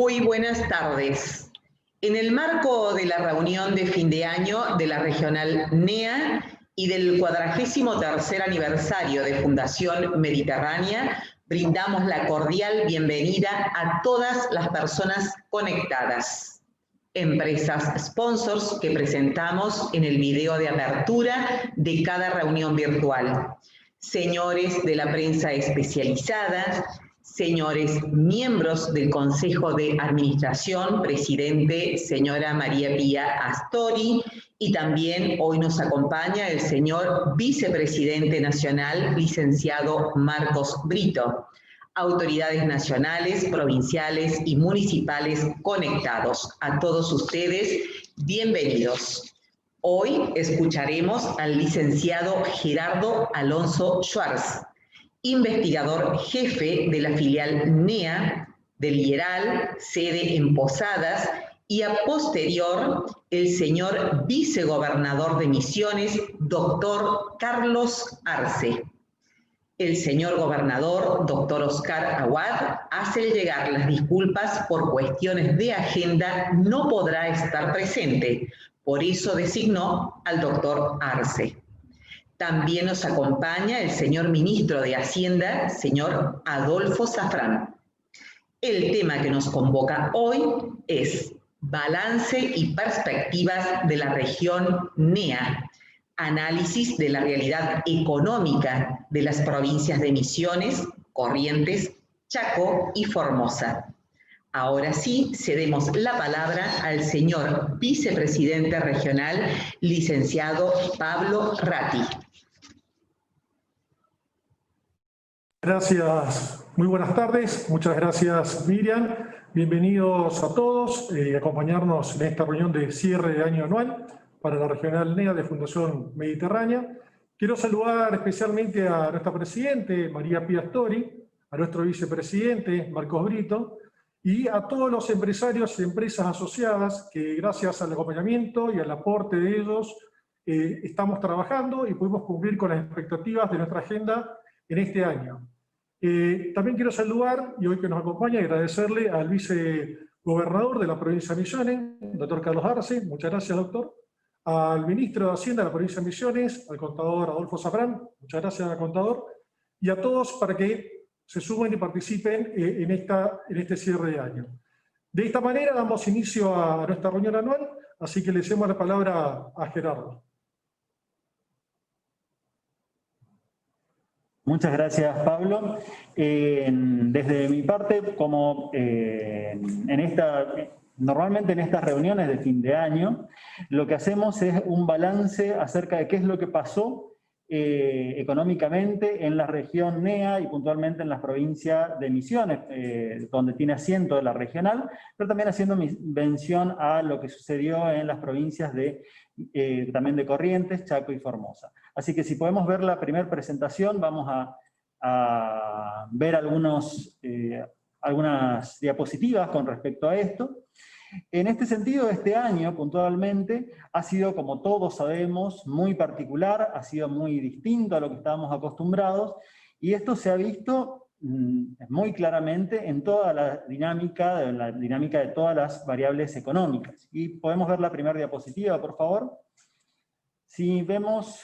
Muy buenas tardes. En el marco de la reunión de fin de año de la Regional NEA y del 43º aniversario de Fundación Mediterránea, brindamos la cordial bienvenida a todas las personas conectadas. Empresas sponsors que presentamos en el video de apertura de cada reunión virtual. Señores de la prensa especializada, señores miembros del Consejo de Administración, presidente señora María Pía Astori, y también hoy nos acompaña el señor vicepresidente nacional, licenciado Marcos Brito. Autoridades nacionales, provinciales y municipales conectados. A todos ustedes, bienvenidos. Hoy escucharemos al licenciado Gerardo Alonso Schwartz, investigador jefe de la filial NEA del IERAL, sede en Posadas, y a posterior el señor vicegobernador de Misiones, doctor Carlos Arce. El señor gobernador, doctor Oscar Aguad, hace llegar las disculpas por cuestiones de agenda, no podrá estar presente, por eso designó al doctor Arce. También nos acompaña el señor ministro de Hacienda, señor Adolfo Safrán. El tema que nos convoca hoy es balance y perspectivas de la región NEA, análisis de la realidad económica de las provincias de Misiones, Corrientes, Chaco y Formosa. Ahora sí, cedemos la palabra al señor vicepresidente regional, licenciado Pablo Ratti. Gracias, muy buenas tardes, muchas gracias Miriam, bienvenidos a todos a acompañarnos en esta reunión de cierre de año anual para la Regional NEA de Fundación Mediterránea. Quiero saludar especialmente a nuestra presidente María Pía Astori, a nuestro vicepresidente Marcos Brito y a todos los empresarios y empresas asociadas que gracias al acompañamiento y al aporte de ellos estamos trabajando y podemos cumplir con las expectativas de nuestra agenda en este año. También quiero saludar, y hoy que nos acompaña, y agradecerle al vicegobernador de la provincia de Misiones, doctor Carlos Arce, muchas gracias doctor, al ministro de Hacienda de la provincia de Misiones, al contador Adolfo Safrán, muchas gracias al contador, y a todos para que se sumen y participen en este cierre de año. De esta manera damos inicio a nuestra reunión anual, así que le cedemos la palabra a Gerardo. Muchas gracias, Pablo. Desde mi parte, como normalmente en estas reuniones de fin de año, lo que hacemos es un balance acerca de qué es lo que pasó económicamente en la región NEA y puntualmente en las provincias de Misiones, donde tiene asiento de la regional, pero también haciendo mención a lo que sucedió en las provincias también de Corrientes, Chaco y Formosa. Así que si podemos ver la primera presentación, vamos a ver algunas diapositivas con respecto a esto. En este sentido, este año puntualmente ha sido, como todos sabemos, muy particular, ha sido muy distinto a lo que estábamos acostumbrados, y esto se ha visto muy claramente en toda la dinámica de todas las variables económicas. Y podemos ver la primera diapositiva, por favor. Si vemos,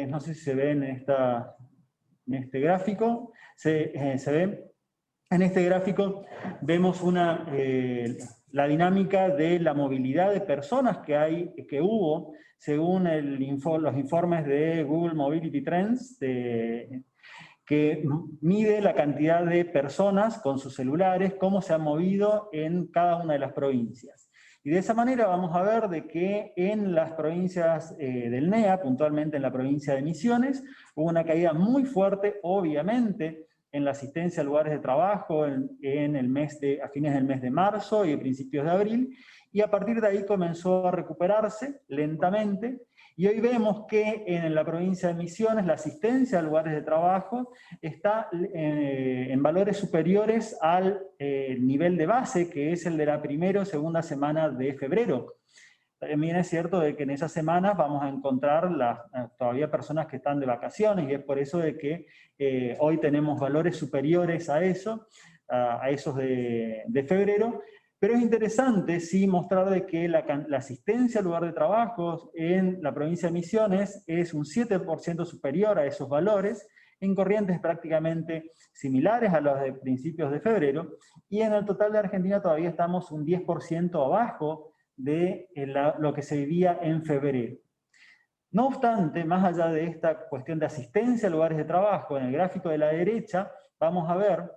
no sé si se ve en este gráfico, se ve en este gráfico, vemos la dinámica de la movilidad de personas que hubo, según los informes de Google Mobility Trends, que mide la cantidad de personas con sus celulares, cómo se han movido en cada una de las provincias. Y de esa manera vamos a ver de que en las provincias del NEA, puntualmente en la provincia de Misiones, hubo una caída muy fuerte, obviamente, en la asistencia a lugares de trabajo a fines del mes de marzo y principios de abril, y a partir de ahí comenzó a recuperarse lentamente, y hoy vemos que en la provincia de Misiones la asistencia a lugares de trabajo está en valores superiores al nivel de base, que es el de la primera o segunda semana de febrero. También es cierto de que en esas semanas vamos a encontrar todavía personas que están de vacaciones, y es por eso de que hoy tenemos valores superiores a esos de febrero, Pero es interesante, sí, mostrar de que la asistencia al lugar de trabajo en la provincia de Misiones es un 7% superior a esos valores, en Corrientes prácticamente similares a los de principios de febrero, y en el total de Argentina todavía estamos un 10% abajo de lo que se vivía en febrero. No obstante, más allá de esta cuestión de asistencia a lugares de trabajo, en el gráfico de la derecha vamos a ver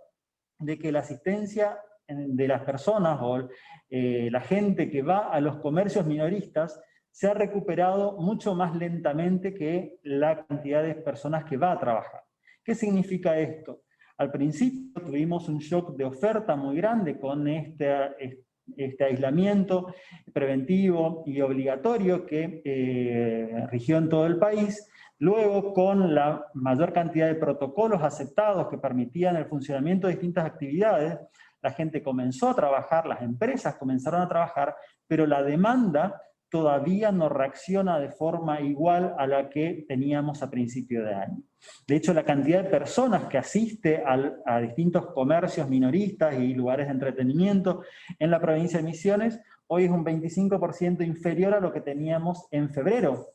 de que la asistencia de las personas o la gente que va a los comercios minoristas se ha recuperado mucho más lentamente que la cantidad de personas que va a trabajar. ¿Qué significa esto? Al principio tuvimos un shock de oferta muy grande con este aislamiento preventivo y obligatorio que rigió en todo el país. Luego, con la mayor cantidad de protocolos aceptados que permitían el funcionamiento de distintas actividades, la gente comenzó a trabajar, las empresas comenzaron a trabajar, pero la demanda todavía no reacciona de forma igual a la que teníamos a principio de año. De hecho, la cantidad de personas que asiste a distintos comercios minoristas y lugares de entretenimiento en la provincia de Misiones hoy es un 25% inferior a lo que teníamos en febrero.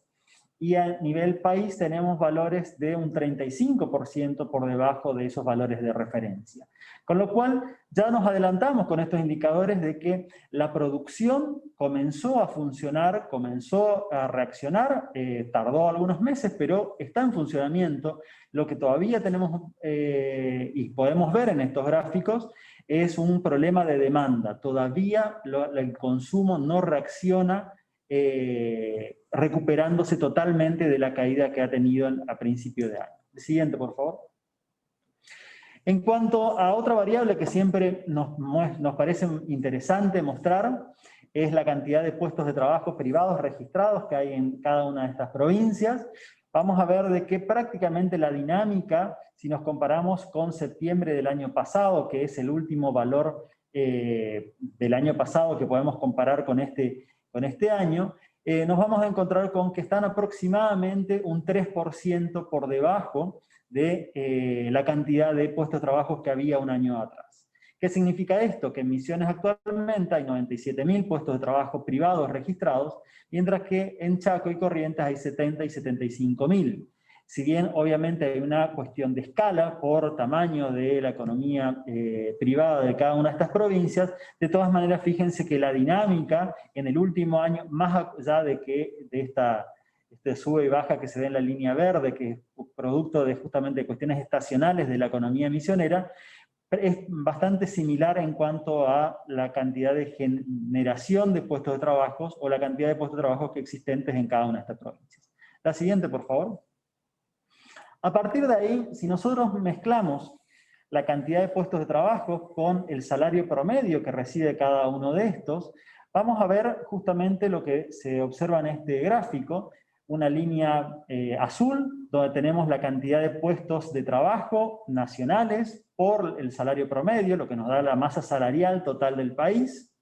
Y a nivel país tenemos valores de un 35% por debajo de esos valores de referencia. Con lo cual ya nos adelantamos con estos indicadores de que la producción comenzó a funcionar, comenzó a reaccionar, tardó algunos meses, pero está en funcionamiento. Lo que todavía tenemos y podemos ver en estos gráficos es un problema de demanda. Todavía el consumo no reacciona recuperándose totalmente de la caída que ha tenido a principio de año. El siguiente, por favor. En cuanto a otra variable que siempre nos parece interesante mostrar, es la cantidad de puestos de trabajo privados registrados que hay en cada una de estas provincias. Vamos a ver de que prácticamente la dinámica, si nos comparamos con septiembre del año pasado, que es el último valor del año pasado que podemos comparar con este año, nos vamos a encontrar con que están aproximadamente un 3% por debajo de la cantidad de puestos de trabajo que había un año atrás. ¿Qué significa esto? Que en Misiones actualmente hay 97.000 puestos de trabajo privados registrados, mientras que en Chaco y Corrientes hay 70 y 75.000. Si bien obviamente hay una cuestión de escala por tamaño de la economía privada de cada una de estas provincias, de todas maneras fíjense que la dinámica en el último año, más allá de esta sube y baja que se ve en la línea verde, que es producto de justamente cuestiones estacionales de la economía misionera, es bastante similar en cuanto a la cantidad de generación de puestos de trabajo o la cantidad de puestos de trabajo que existentes en cada una de estas provincias. La siguiente, por favor. A partir de ahí, si nosotros mezclamos la cantidad de puestos de trabajo con el salario promedio que recibe cada uno de estos, vamos a ver justamente lo que se observa en este gráfico, una línea azul, donde tenemos la cantidad de puestos de trabajo nacionales por el salario promedio, lo que nos da la masa salarial total del país,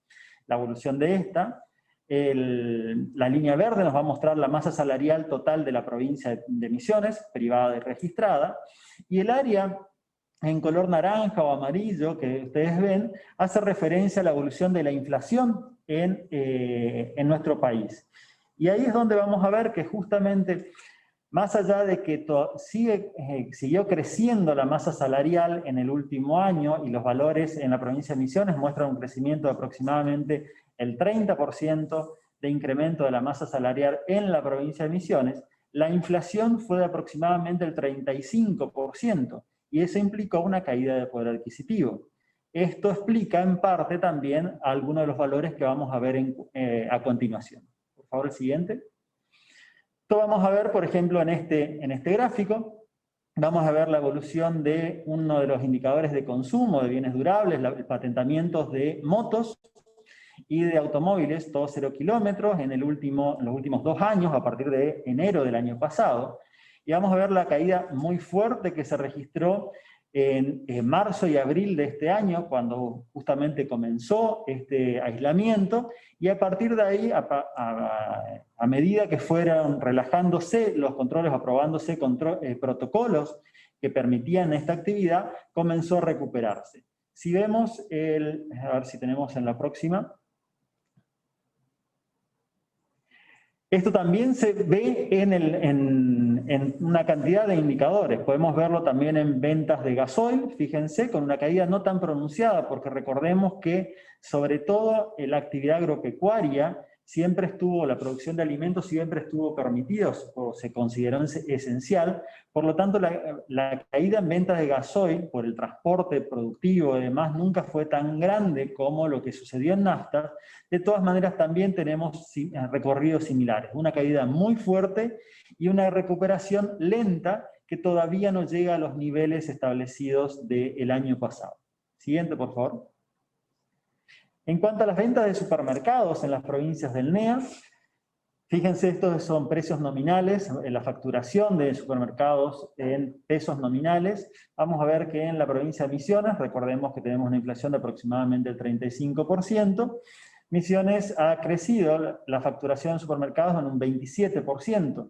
la evolución de esta. La línea verde nos va a mostrar la masa salarial total de la provincia de Misiones, privada y registrada, y el área en color naranja o amarillo que ustedes ven, hace referencia a la evolución de la inflación en nuestro país. Y ahí es donde vamos a ver que justamente, más allá de que siguió creciendo la masa salarial en el último año, y los valores en la provincia de Misiones muestran un crecimiento de aproximadamente el 30% de incremento de la masa salarial en la provincia de Misiones, la inflación fue de aproximadamente el 35%, y eso implicó una caída de poder adquisitivo. Esto explica en parte también algunos de los valores que vamos a ver a continuación. Por favor, el siguiente. Esto vamos a ver, por ejemplo, en este gráfico, vamos a ver la evolución de uno de los indicadores de consumo de bienes durables, patentamientos de motos y de automóviles, todos 0 kilómetros, en los últimos 2 años, a partir de enero del año pasado. Y vamos a ver la caída muy fuerte que se registró en marzo y abril de este año, cuando justamente comenzó este aislamiento, y a partir de ahí, a medida que fueron relajándose los controles, aprobándose protocolos que permitían esta actividad, comenzó a recuperarse. Si vemos, a ver si tenemos en la próxima. Esto también se ve en una cantidad de indicadores. Podemos verlo también en ventas de gasoil, fíjense, con una caída no tan pronunciada, porque recordemos que sobre todo en la actividad agropecuaria siempre estuvo, la producción de alimentos siempre estuvo permitida o se consideró esencial. Por lo tanto, la caída en ventas de gasoil por el transporte productivo y demás nunca fue tan grande como lo que sucedió en nafta. De todas maneras, también tenemos recorridos similares. Una caída muy fuerte y una recuperación lenta que todavía no llega a los niveles establecidos del año pasado. Siguiente, por favor. En cuanto a las ventas de supermercados en las provincias del NEA, fíjense, estos son precios nominales, la facturación de supermercados en pesos nominales. Vamos a ver que en la provincia de Misiones, recordemos que tenemos una inflación de aproximadamente el 35%, Misiones ha crecido la facturación en supermercados en un 27%,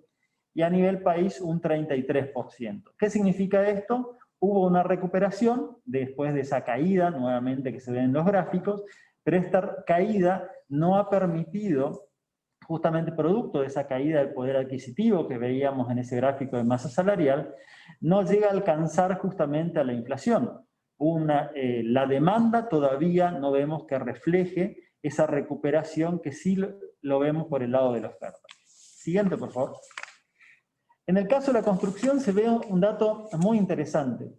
y a nivel país un 33%. ¿Qué significa esto? Hubo una recuperación después de esa caída, nuevamente que se ve en los gráficos, pero esta caída no ha permitido, justamente producto de esa caída del poder adquisitivo que veíamos en ese gráfico de masa salarial, no llega a alcanzar justamente a la inflación. La demanda todavía no vemos que refleje esa recuperación que sí lo vemos por el lado de la oferta. Siguiente, por favor. En el caso de la construcción se ve un dato muy interesante.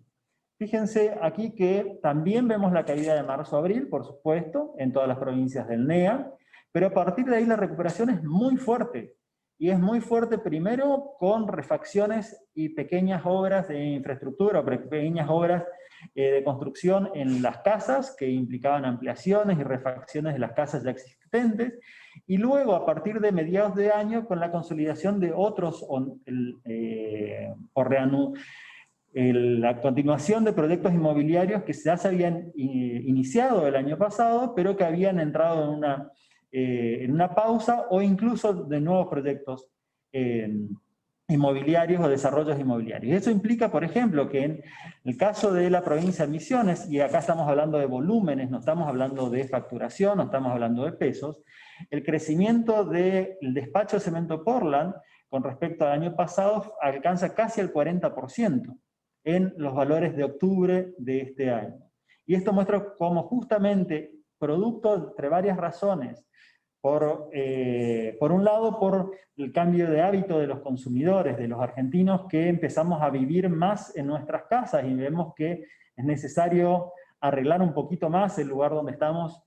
Fíjense aquí que también vemos la caída de marzo-abril, por supuesto, en todas las provincias del NEA, pero a partir de ahí la recuperación es muy fuerte. Y es muy fuerte primero con refacciones y pequeñas obras de infraestructura, o pequeñas obras de construcción en las casas, que implicaban ampliaciones y refacciones de las casas ya existentes, y luego a partir de mediados de año con la consolidación de otros, la continuación de proyectos inmobiliarios que ya se habían iniciado el año pasado, pero que habían entrado en una pausa, o incluso de nuevos proyectos inmobiliarios o desarrollos inmobiliarios. Eso implica, por ejemplo, que en el caso de la provincia de Misiones, y acá estamos hablando de volúmenes, no estamos hablando de facturación, no estamos hablando de pesos, el crecimiento del despacho de cemento Portland con respecto al año pasado alcanza casi el 40% en los valores de octubre de este año. Y esto muestra cómo justamente, producto entre varias razones, por un lado, por el cambio de hábito de los consumidores, de los argentinos, que empezamos a vivir más en nuestras casas y vemos que es necesario arreglar un poquito más el lugar donde estamos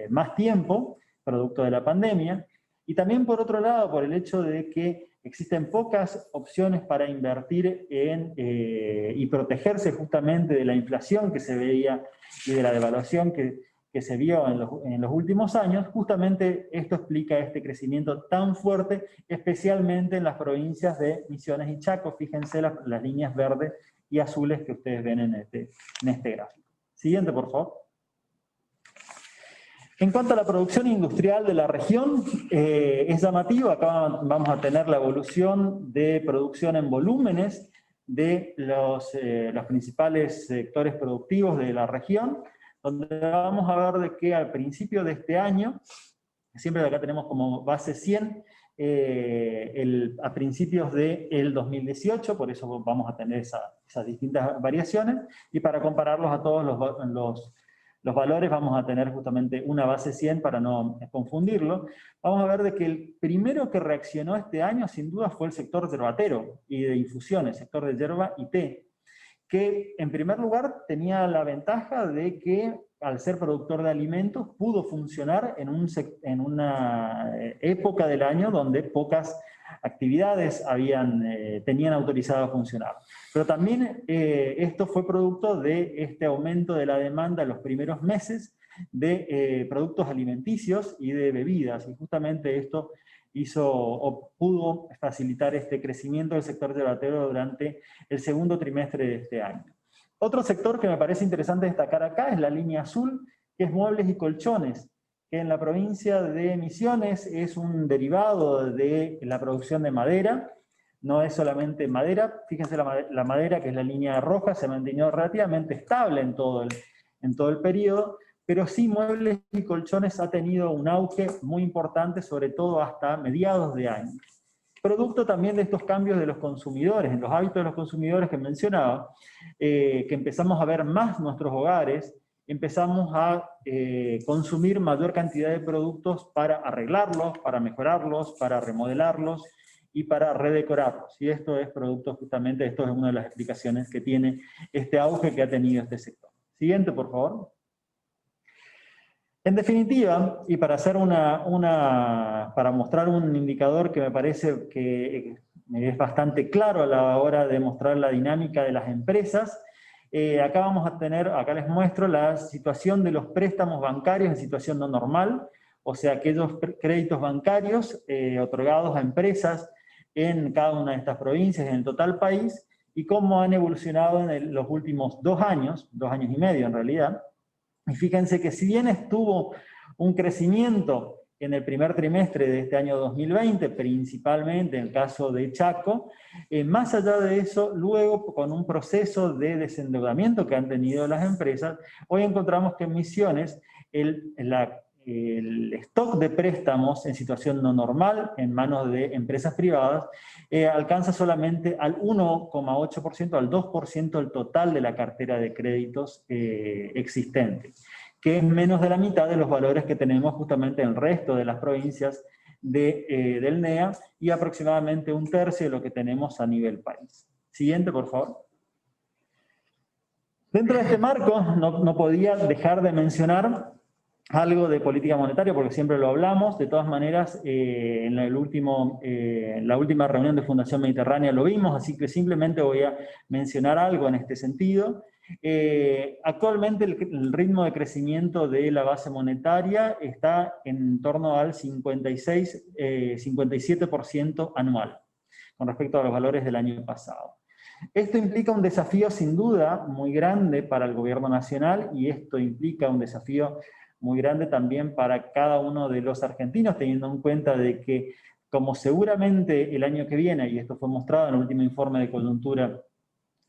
más tiempo, producto de la pandemia. Y también, por otro lado, por el hecho de que existen pocas opciones para invertir y protegerse justamente de la inflación que se veía y de la devaluación que se vio en los últimos años. Justamente esto explica este crecimiento tan fuerte, especialmente en las provincias de Misiones y Chaco. Fíjense las líneas verdes y azules que ustedes ven en este gráfico. Siguiente, por favor. En cuanto a la producción industrial de la región, es llamativo. Acá vamos a tener la evolución de producción en volúmenes de los principales sectores productivos de la región, donde vamos a ver de que al principio de este año, siempre acá tenemos como base 100, a principios del 2018, por eso vamos a tener esas distintas variaciones, y para compararlos a todos los valores vamos a tener justamente una base 100 para no confundirlo. Vamos a ver de que el primero que reaccionó este año sin duda fue el sector yerbatero y de infusiones, sector de yerba y té, que en primer lugar tenía la ventaja de que al ser productor de alimentos pudo funcionar en una época del año donde pocas actividades tenían autorizado a funcionar. Pero también esto fue producto de este aumento de la demanda en los primeros meses de productos alimenticios y de bebidas, y justamente esto pudo facilitar este crecimiento del sector yerbatero durante el segundo trimestre de este año. Otro sector que me parece interesante destacar acá es la línea azul, que es muebles y colchones, que en la provincia de Misiones es un derivado de la producción de madera. No es solamente madera, fíjense la madera, que es la línea roja, se mantenió relativamente estable en todo en todo el periodo, pero sí muebles y colchones ha tenido un auge muy importante, sobre todo hasta mediados de año. Producto también de estos cambios de los consumidores, en los hábitos de los consumidores que mencionaba, que empezamos a ver más nuestros hogares, empezamos a consumir mayor cantidad de productos para arreglarlos, para mejorarlos, para remodelarlos y para redecorarlos. Y esto es producto justamente, esto es una de las explicaciones que tiene este auge que ha tenido este sector. Siguiente, por favor. En definitiva, y para hacer para mostrar un indicador que me parece que es bastante claro a la hora de mostrar la dinámica de las empresas, acá vamos a tener, acá les muestro la situación de los préstamos bancarios en situación no normal, o sea, aquellos créditos bancarios otorgados a empresas en cada una de estas provincias, en el total país, y cómo han evolucionado en los últimos 2 años y medio en realidad. Y fíjense que si bien estuvo un crecimiento en el primer trimestre de este año 2020, principalmente en el caso de Chaco, más allá de eso, luego con un proceso de desendeudamiento que han tenido las empresas, hoy encontramos que en Misiones el stock de préstamos en situación no normal, en manos de empresas privadas, alcanza solamente al 1,8%, al 2% del total de la cartera de créditos existente, que es menos de la mitad de los valores que tenemos justamente en el resto de las provincias del NEA, y aproximadamente 1/3 de lo que tenemos a nivel país. Siguiente, por favor. Dentro de este marco, no podía dejar de mencionar algo de política monetaria, porque siempre lo hablamos. De todas maneras, en la última reunión de Fundación Mediterránea lo vimos, así que simplemente voy a mencionar algo en este sentido. Actualmente el ritmo de crecimiento de la base monetaria está en torno al 57% anual, con respecto a los valores del año pasado. Esto implica un desafío sin duda muy grande para el gobierno nacional, y esto implica un desafío muy grande también para cada uno de los argentinos, teniendo en cuenta de que, como seguramente el año que viene, y esto fue mostrado en el último informe de coyuntura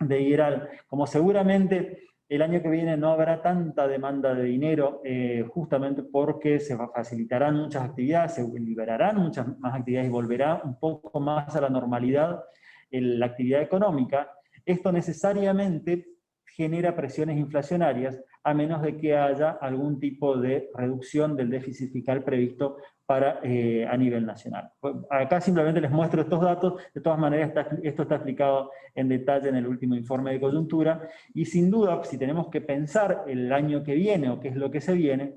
de IRAL, como seguramente el año que viene no habrá tanta demanda de dinero, justamente porque se facilitarán muchas actividades, se liberarán muchas más actividades y volverá un poco más a la normalidad la actividad económica, esto necesariamente genera presiones inflacionarias, a menos de que haya algún tipo de reducción del déficit fiscal previsto a nivel nacional. Acá simplemente les muestro estos datos. De todas maneras, esto está explicado en detalle en el último informe de coyuntura, y sin duda, si tenemos que pensar el año que viene, o qué es lo que se viene,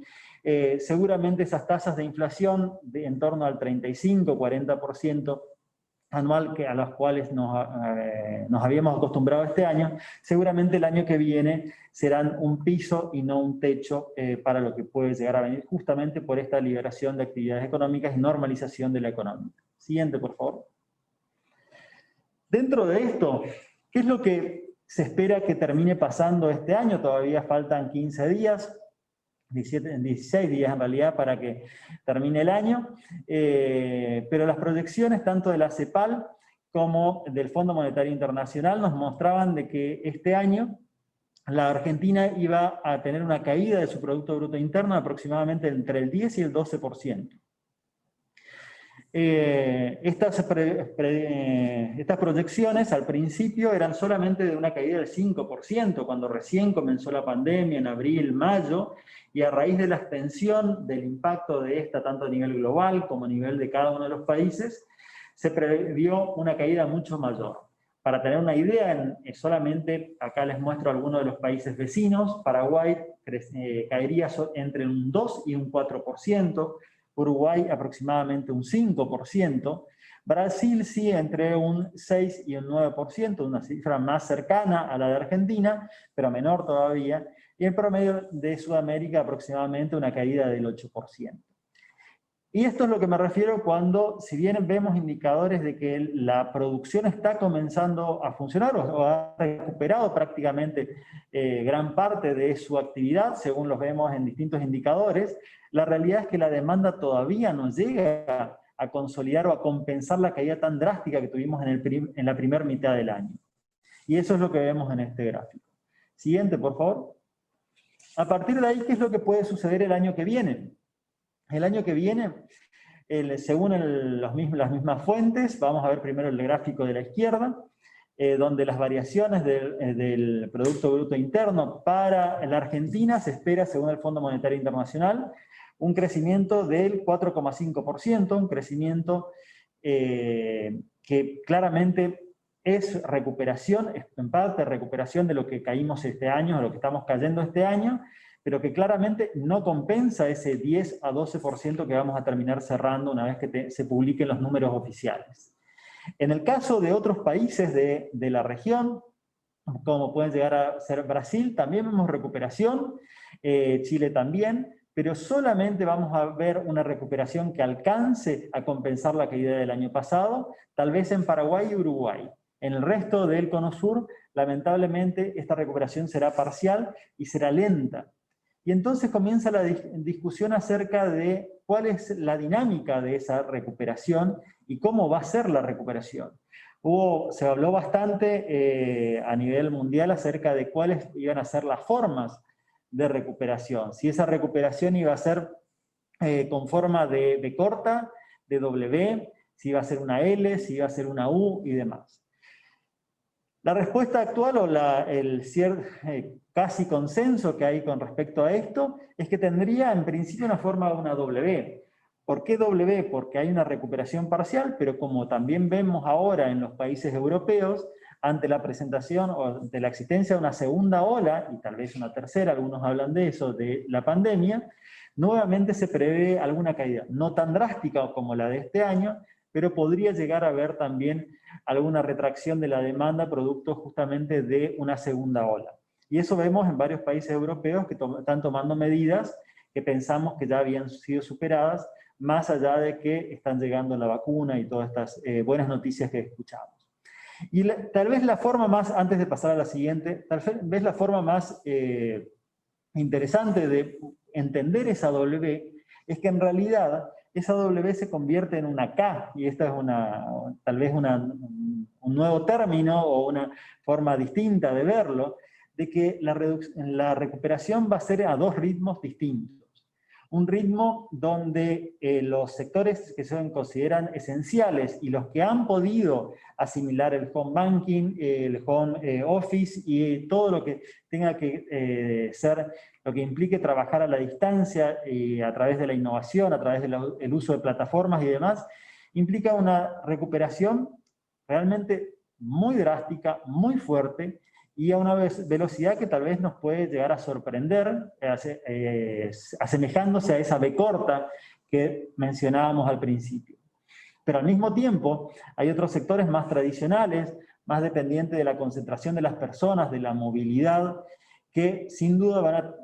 seguramente esas tasas de inflación en torno al 35-40% anual, a las cuales nos habíamos acostumbrado este año, seguramente el año que viene serán un piso y no un techo para lo que puede llegar a venir, justamente por esta liberación de actividades económicas y normalización de la economía. Siguiente, por favor. Dentro de esto, ¿qué es lo que se espera que termine pasando este año? Todavía faltan 15 días. 16 días en realidad para que termine el año, pero las proyecciones tanto de la CEPAL como del Fondo Monetario Internacional nos mostraban de que este año la Argentina iba a tener una caída de su Producto Bruto Interno de aproximadamente entre el 10 y el 12%. Estas proyecciones al principio eran solamente de una caída del 5%, cuando recién comenzó la pandemia en abril, mayo, y a raíz de la extensión del impacto de esta, tanto a nivel global como a nivel de cada uno de los países, se previó una caída mucho mayor. Para tener una idea, solamente acá les muestro algunos de los países vecinos. Paraguay caería entre un 2 y un 4%, Uruguay aproximadamente un 5%, Brasil sí entre un 6 y un 9%, una cifra más cercana a la de Argentina, pero menor todavía, y el promedio de Sudamérica aproximadamente una caída del 8%. Y esto es lo que me refiero cuando, si bien vemos indicadores de que la producción está comenzando a funcionar o ha recuperado prácticamente gran parte de su actividad, según los vemos en distintos indicadores, la realidad es que la demanda todavía no llega a consolidar o a compensar la caída tan drástica que tuvimos en la primera mitad del año. Y eso es lo que vemos en este gráfico. Siguiente, por favor. A partir de ahí, ¿qué es lo que puede suceder el año que viene? El año que viene, según las mismas fuentes, vamos a ver primero el gráfico de la izquierda, donde las variaciones del Producto Bruto Interno para la Argentina se espera, según el Fondo Monetario Internacional, un crecimiento del 4,5%, un crecimiento que claramente es recuperación, es en parte recuperación de lo que caímos este año, de lo que estamos cayendo este año, pero que claramente no compensa ese 10 a 12% que vamos a terminar cerrando una vez que se publiquen los números oficiales. En el caso de otros países de la región, como pueden llegar a ser Brasil, también vemos recuperación, Chile también, pero solamente vamos a ver una recuperación que alcance a compensar la caída del año pasado, tal vez en Paraguay y Uruguay. En el resto del Cono Sur, lamentablemente, esta recuperación será parcial y será lenta. Y entonces comienza la discusión acerca de cuál es la dinámica de esa recuperación y cómo va a ser la recuperación. Se habló bastante a nivel mundial acerca de cuáles iban a ser las formas de recuperación. Si esa recuperación iba a ser con forma de B corta, de W, si iba a ser una L, si iba a ser una U y demás. La respuesta actual o el casi consenso que hay con respecto a esto es que tendría en principio una forma de una W. ¿Por qué W? Porque hay una recuperación parcial, pero como también vemos ahora en los países europeos, ante la presentación o de la existencia de una segunda ola, y tal vez una tercera, algunos hablan de eso, de la pandemia, nuevamente se prevé alguna caída, no tan drástica como la de este año, pero podría llegar a haber también alguna retracción de la demanda producto justamente de una segunda ola. Y eso vemos en varios países europeos que están tomando medidas que pensamos que ya habían sido superadas, más allá de que están llegando la vacuna y todas estas buenas noticias que escuchamos. Y tal vez la forma más, antes de pasar a la siguiente, tal vez la forma más interesante de entender esa W es que en realidad esa W se convierte en una K, y esta es tal vez un nuevo término o una forma distinta de verlo, de que la recuperación va a ser a dos ritmos distintos. Un ritmo donde los sectores que se consideran esenciales y los que han podido asimilar el home banking, el home office y todo lo que tenga que ser, lo que implique trabajar a la distancia a través de la innovación, a través del uso de plataformas y demás, implica una recuperación realmente muy drástica, muy fuerte, y a una velocidad que tal vez nos puede llegar a sorprender, asemejándose a esa B corta que mencionábamos al principio. Pero al mismo tiempo, hay otros sectores más tradicionales, más dependientes de la concentración de las personas, de la movilidad, que sin duda van a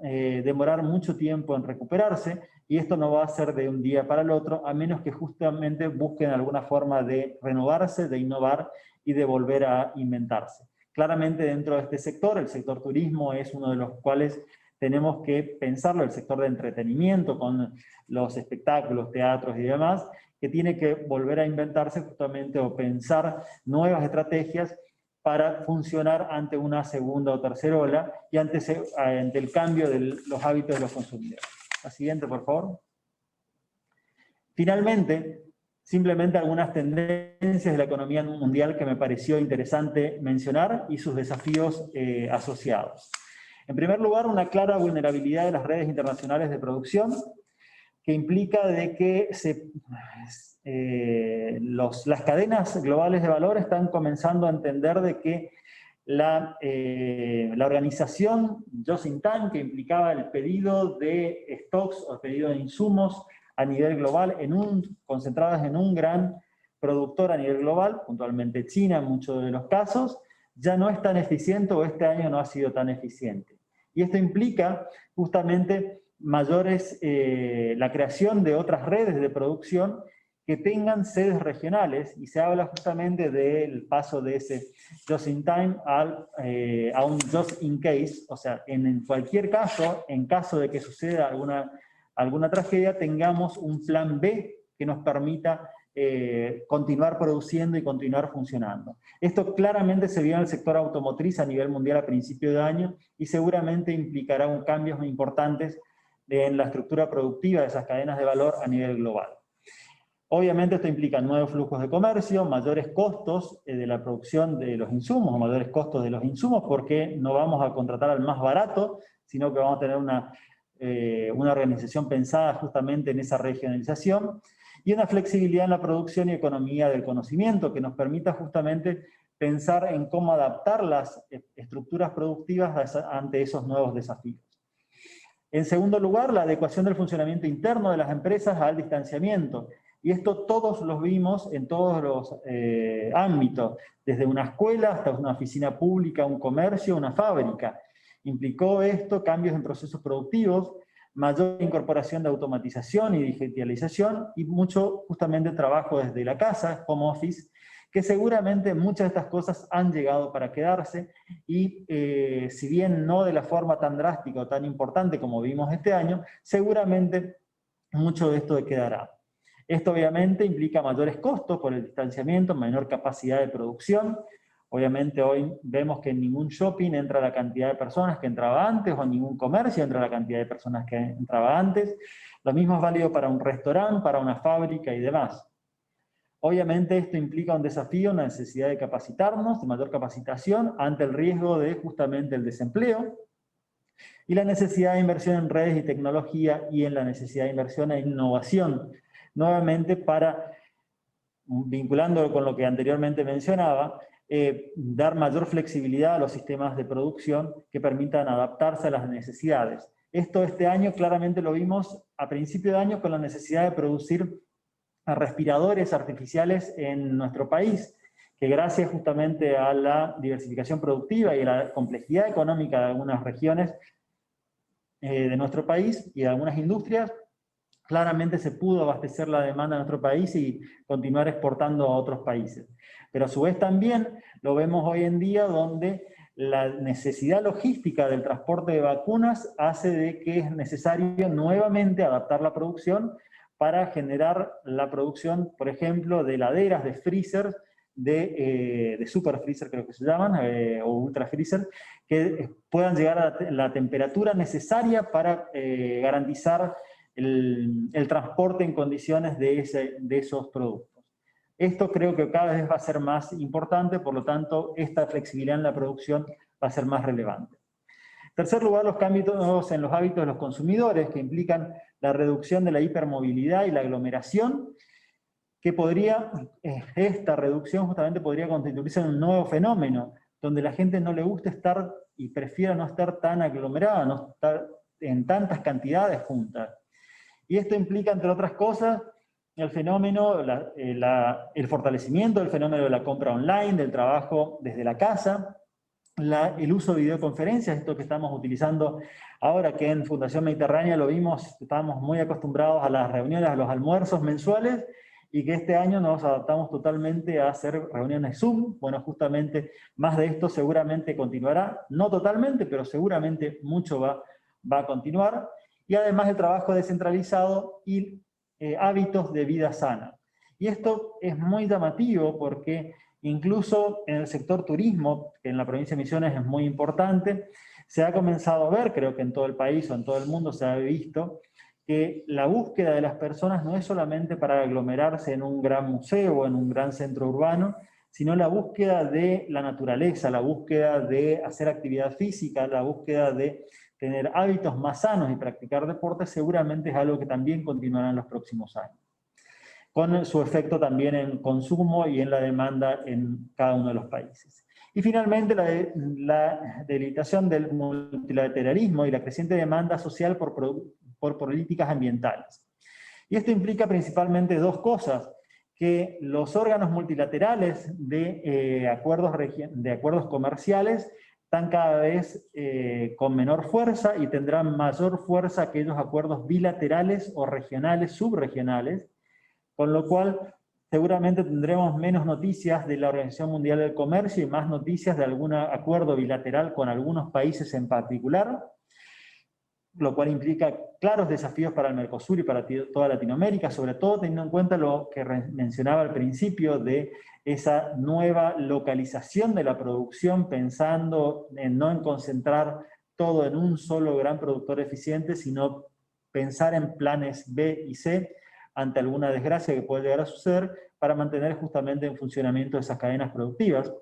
demorar mucho tiempo en recuperarse, y esto no va a ser de un día para el otro, a menos que justamente busquen alguna forma de renovarse, de innovar y de volver a inventarse. Claramente dentro de este sector, el sector turismo es uno de los cuales tenemos que pensarlo, el sector de entretenimiento con los espectáculos, teatros y demás, que tiene que volver a inventarse justamente o pensar nuevas estrategias para funcionar ante una segunda o tercera ola y ante el cambio de los hábitos de los consumidores. La siguiente, por favor. Finalmente, simplemente algunas tendencias de la economía mundial que me pareció interesante mencionar y sus desafíos asociados. En primer lugar, una clara vulnerabilidad de las redes internacionales de producción, que implica de que las cadenas globales de valor están comenzando a entender de que la organización Just in Time, que implicaba el pedido de stocks o el pedido de insumos a nivel global, concentradas en un gran productor a nivel global, puntualmente China en muchos de los casos, ya no es tan eficiente o este año no ha sido tan eficiente. Y esto implica justamente la creación de otras redes de producción que tengan sedes regionales, y se habla justamente del paso de ese just in time a un just in case, o sea, en cualquier caso, en caso de que suceda alguna tragedia, tengamos un plan B que nos permita continuar produciendo y continuar funcionando. Esto claramente se vio en el sector automotriz a nivel mundial a principio de año y seguramente implicará cambios importantes en la estructura productiva de esas cadenas de valor a nivel global. Obviamente esto implica nuevos flujos de comercio, mayores costos de la producción de los insumos, o mayores costos de los insumos, porque no vamos a contratar al más barato, sino que vamos a tener una organización pensada justamente en esa regionalización, y una flexibilidad en la producción y economía del conocimiento que nos permita justamente pensar en cómo adaptar las estructuras productivas ante esos nuevos desafíos. En segundo lugar, la adecuación del funcionamiento interno de las empresas al distanciamiento. Y esto todos los vimos en todos los ámbitos, desde una escuela hasta una oficina pública, un comercio, una fábrica. Implicó esto cambios en procesos productivos, mayor incorporación de automatización y digitalización, y mucho justamente trabajo desde la casa, home office, que seguramente muchas de estas cosas han llegado para quedarse, y si bien no de la forma tan drástica o tan importante como vimos este año, seguramente mucho de esto quedará. Esto obviamente implica mayores costos por el distanciamiento, menor capacidad de producción. Obviamente hoy vemos que en ningún shopping entra la cantidad de personas que entraba antes, o en ningún comercio entra la cantidad de personas que entraba antes. Lo mismo es válido para un restaurante, para una fábrica y demás. Obviamente esto implica un desafío, una necesidad de capacitarnos, de mayor capacitación, ante el riesgo de justamente el desempleo, y la necesidad de inversión en redes y tecnología, y en la necesidad de inversión en innovación. Nuevamente, vinculándolo con lo que anteriormente mencionaba, dar mayor flexibilidad a los sistemas de producción que permitan adaptarse a las necesidades. Esto este año claramente lo vimos a principio de año con la necesidad de producir respiradores artificiales en nuestro país, que gracias justamente a la diversificación productiva y a la complejidad económica de algunas regiones de nuestro país y de algunas industrias, claramente se pudo abastecer la demanda en nuestro país y continuar exportando a otros países. Pero a su vez también lo vemos hoy en día, donde la necesidad logística del transporte de vacunas hace de que es necesario nuevamente adaptar la producción para generar la producción, por ejemplo, de heladeras, de freezers, de super freezer creo que se llaman, o ultra freezer, que puedan llegar a la temperatura necesaria para garantizar el transporte en condiciones de esos productos. Esto creo que cada vez va a ser más importante, por lo tanto, esta flexibilidad en la producción va a ser más relevante. En tercer lugar, los cambios en los hábitos de los consumidores, que implican la reducción de la hipermovilidad y la aglomeración, que esta reducción justamente podría constituirse en un nuevo fenómeno, donde la gente no le gusta estar y prefiera no estar tan aglomerada, no estar en tantas cantidades juntas. Y esto implica, entre otras cosas, el fenómeno, el fortalecimiento del fenómeno de la compra online, del trabajo desde la casa, el uso de videoconferencias, esto que estamos utilizando ahora, que en Fundación Mediterránea lo vimos, estábamos muy acostumbrados a las reuniones, a los almuerzos mensuales, y que este año nos adaptamos totalmente a hacer reuniones Zoom. Bueno, justamente más de esto seguramente continuará, no totalmente, pero seguramente mucho va a continuar. Y además el trabajo descentralizado y hábitos de vida sana. Y esto es muy llamativo porque incluso en el sector turismo, que en la provincia de Misiones es muy importante, se ha comenzado a ver, creo que en todo el país o en todo el mundo se ha visto, que la búsqueda de las personas no es solamente para aglomerarse en un gran museo o en un gran centro urbano, sino la búsqueda de la naturaleza, la búsqueda de hacer actividad física, la búsqueda de tener hábitos más sanos y practicar deporte, seguramente es algo que también continuará en los próximos años, con su efecto también en consumo y en la demanda en cada uno de los países. Y finalmente la debilitación del multilateralismo y la creciente demanda social por políticas ambientales. Y esto implica principalmente dos cosas: que los órganos multilaterales de acuerdos comerciales están cada vez con menor fuerza y tendrán mayor fuerza aquellos acuerdos bilaterales o regionales, subregionales, con lo cual seguramente tendremos menos noticias de la Organización Mundial del Comercio y más noticias de algún acuerdo bilateral con algunos países en particular. lo cual implica claros desafíos para el Mercosur y para toda Latinoamérica, sobre todo teniendo en cuenta lo que mencionaba al principio de esa nueva localización de la producción, pensando no en concentrar todo en un solo gran productor eficiente, sino pensar en planes B y C ante alguna desgracia que puede llegar a suceder para mantener justamente en funcionamiento esas cadenas productivas.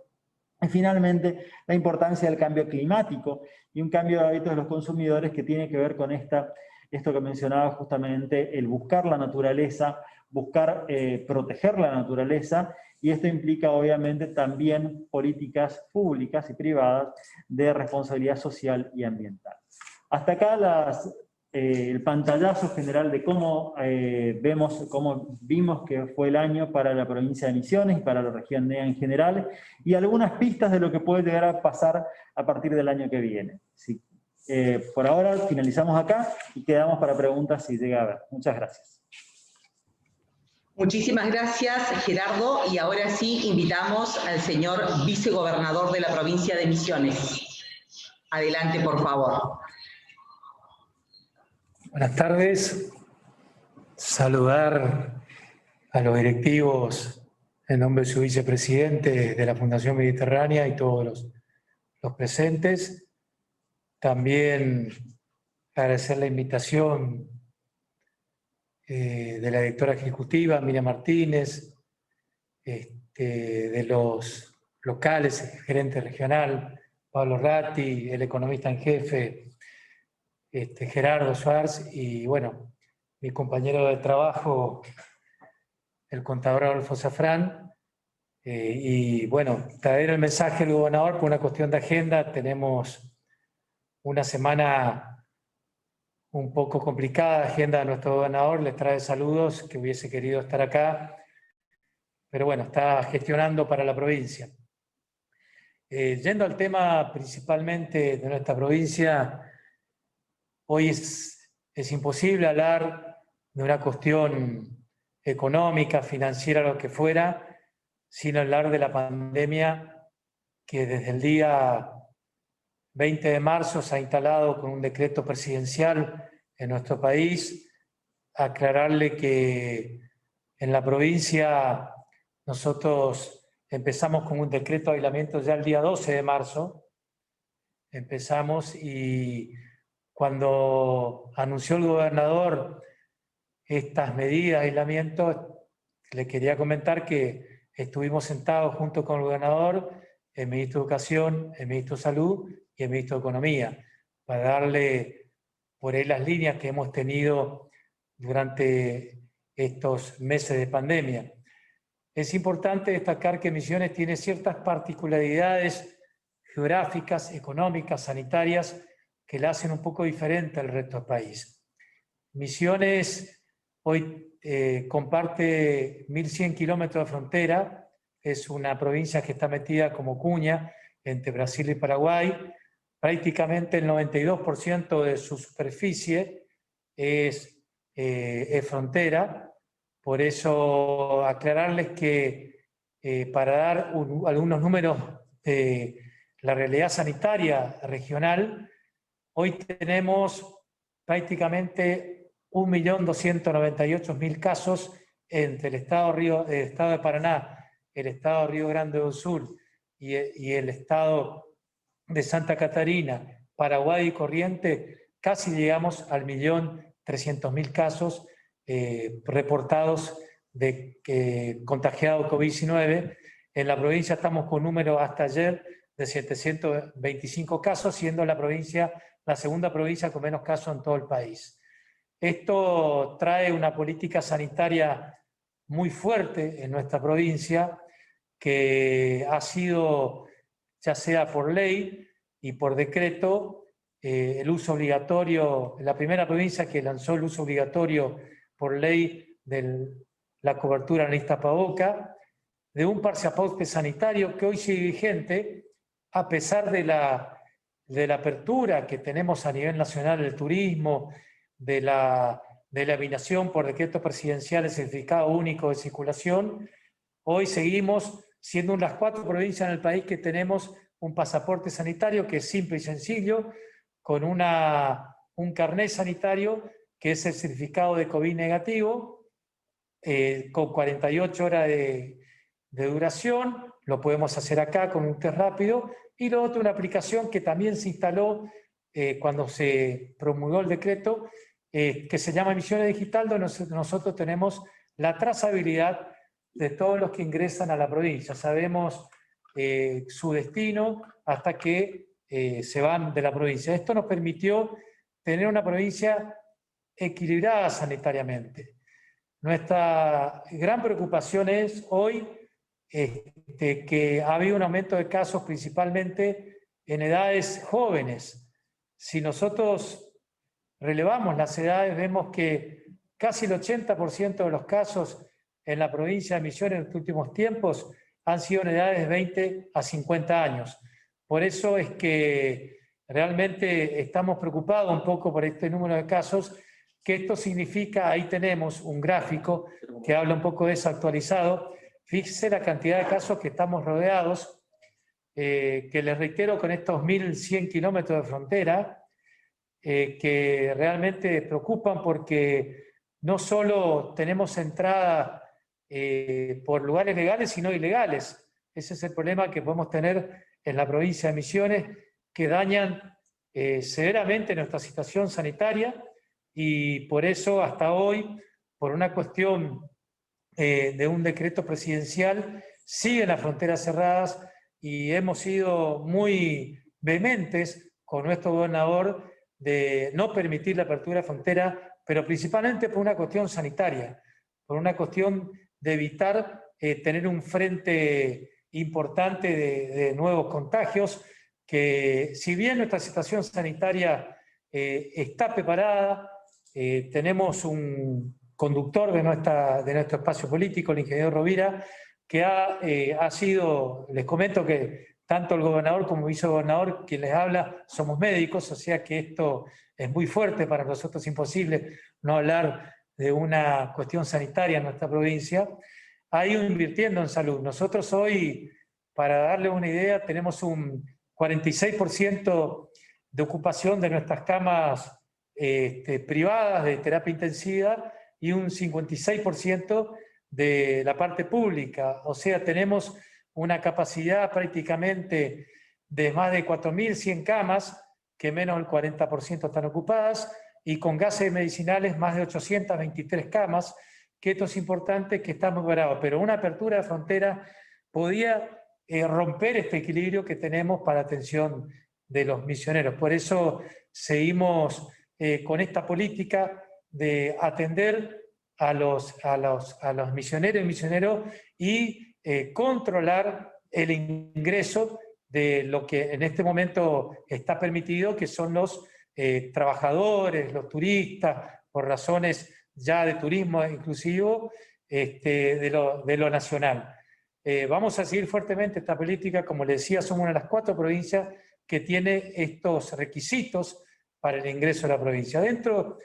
Y finalmente, la importancia del cambio climático y un cambio de hábitos de los consumidores que tiene que ver con esto que mencionaba justamente, el buscar la naturaleza, buscar proteger la naturaleza, y esto implica obviamente también políticas públicas y privadas de responsabilidad social y ambiental. Hasta acá el pantallazo general de cómo vimos que fue el año para la provincia de Misiones y para la región NEA en general, y algunas pistas de lo que puede llegar a pasar a partir del año que viene. Sí. Por ahora finalizamos acá y quedamos para preguntas si llega a haber. Muchas gracias. Muchísimas gracias, Gerardo, y ahora sí invitamos al señor vicegobernador de la provincia de Misiones. Adelante, por favor. Buenas tardes. Saludar a los directivos en nombre de su vicepresidente de la Fundación Mediterránea y todos los presentes. También agradecer la invitación de la directora ejecutiva, Miriam Martínez, de los locales, el gerente regional, Pablo Ratti, el economista en jefe, Gerardo Schwartz, y bueno, mi compañero de trabajo, el contador Adolfo Safrán. Y bueno, traer el mensaje del gobernador por una cuestión de agenda. Tenemos una semana un poco complicada, agenda de nuestro gobernador, les trae saludos, que hubiese querido estar acá, pero bueno, está gestionando para la provincia. Yendo al tema principalmente de nuestra provincia, hoy es imposible hablar de una cuestión económica, financiera, lo que fuera, sin hablar de la pandemia que desde el día 20 de marzo se ha instalado con un decreto presidencial en nuestro país. Aclararle que en la provincia nosotros empezamos con un decreto de aislamiento ya el día 12 de marzo. Empezamos, y cuando anunció el gobernador estas medidas de aislamiento, le quería comentar que estuvimos sentados junto con el gobernador, el ministro de Educación, el ministro de Salud y el ministro de Economía, para darle por ahí las líneas que hemos tenido durante estos meses de pandemia. Es importante destacar que Misiones tiene ciertas particularidades geográficas, económicas, sanitarias, que la hacen un poco diferente al resto del país. Misiones hoy comparte 1.100 kilómetros de frontera, es una provincia que está metida como cuña entre Brasil y Paraguay. Prácticamente el 92% de su superficie es frontera. Por eso aclararles que para dar algunos números de la realidad sanitaria regional, hoy tenemos prácticamente 1.298.000 casos entre el estado de Paraná, el estado de Río Grande do Sul y el estado de Santa Catarina, Paraguay y Corrientes. Casi llegamos al 1.300.000 casos reportados de contagiados COVID-19. En la provincia estamos con números hasta ayer de 725 casos, siendo la provincia la segunda provincia con menos casos en todo el país. Esto trae una política sanitaria muy fuerte en nuestra provincia, que ha sido, ya sea por ley y por decreto, el uso obligatorio, la primera provincia que lanzó el uso obligatorio por ley de la cobertura en el tapabocas, de un pasaporte sanitario que hoy sigue vigente, a pesar de la apertura que tenemos a nivel nacional del turismo, de la eliminación por decreto presidencial del certificado único de circulación. Hoy seguimos siendo una de las 4 provincias en el país que tenemos un pasaporte sanitario que es simple y sencillo, con una un carnet sanitario que es el certificado de COVID negativo, con 48 horas de duración. Lo podemos hacer acá con un test rápido. Y lo otro, una aplicación que también se instaló cuando se promulgó el decreto, que se llama Misiones Digital, donde nosotros tenemos la trazabilidad de todos los que ingresan a la provincia. Sabemos su destino hasta que se van de la provincia. Esto nos permitió tener una provincia equilibrada sanitariamente. Nuestra gran preocupación es hoy que ha habido un aumento de casos principalmente en edades jóvenes. Si nosotros relevamos las edades, vemos que casi el 80% de los casos en la provincia de Misiones en los últimos tiempos han sido en edades de 20 a 50 años. Por eso es que realmente estamos preocupados un poco por este número de casos, que esto significa, ahí tenemos un gráfico que habla un poco de eso actualizado. Fíjese la cantidad de casos que estamos rodeados, que les reitero con estos 1.100 kilómetros de frontera, que realmente preocupan porque no solo tenemos entrada por lugares legales, sino ilegales. Ese es el problema que podemos tener en la provincia de Misiones, que dañan severamente nuestra situación sanitaria, y por eso hasta hoy, por una cuestión de un decreto presidencial, siguen las fronteras cerradas y hemos sido muy vehementes con nuestro gobernador de no permitir la apertura de frontera, pero principalmente por una cuestión sanitaria, por una cuestión de evitar tener un frente importante de nuevos contagios, que si bien nuestra situación sanitaria está preparada, tenemos un conductor de nuestro espacio político, el ingeniero Rovira, que ha sido, les comento que tanto el gobernador como el vicegobernador, quien les habla, somos médicos, o sea que esto es muy fuerte para nosotros, es imposible no hablar de una cuestión sanitaria en nuestra provincia. Ha ido invirtiendo en salud. Nosotros hoy, para darle una idea, tenemos un 46% de ocupación de nuestras camas privadas de terapia intensiva y un 56% de la parte pública. O sea, tenemos una capacidad prácticamente de más de 4.100 camas, que menos del 40% están ocupadas, y con gases medicinales más de 823 camas, que esto es importante, que estamos preparados. Pero una apertura de frontera podía romper este equilibrio que tenemos para atención de los misioneros. Por eso seguimos con esta política de atender a los misioneros y misioneros y controlar el ingreso de lo que en este momento está permitido, que son los trabajadores, los turistas, por razones ya de turismo inclusivo, de lo nacional. Vamos a seguir fuertemente esta política. Como les decía, somos una de las 4 provincias que tiene estos requisitos para el ingreso a la provincia. Dentro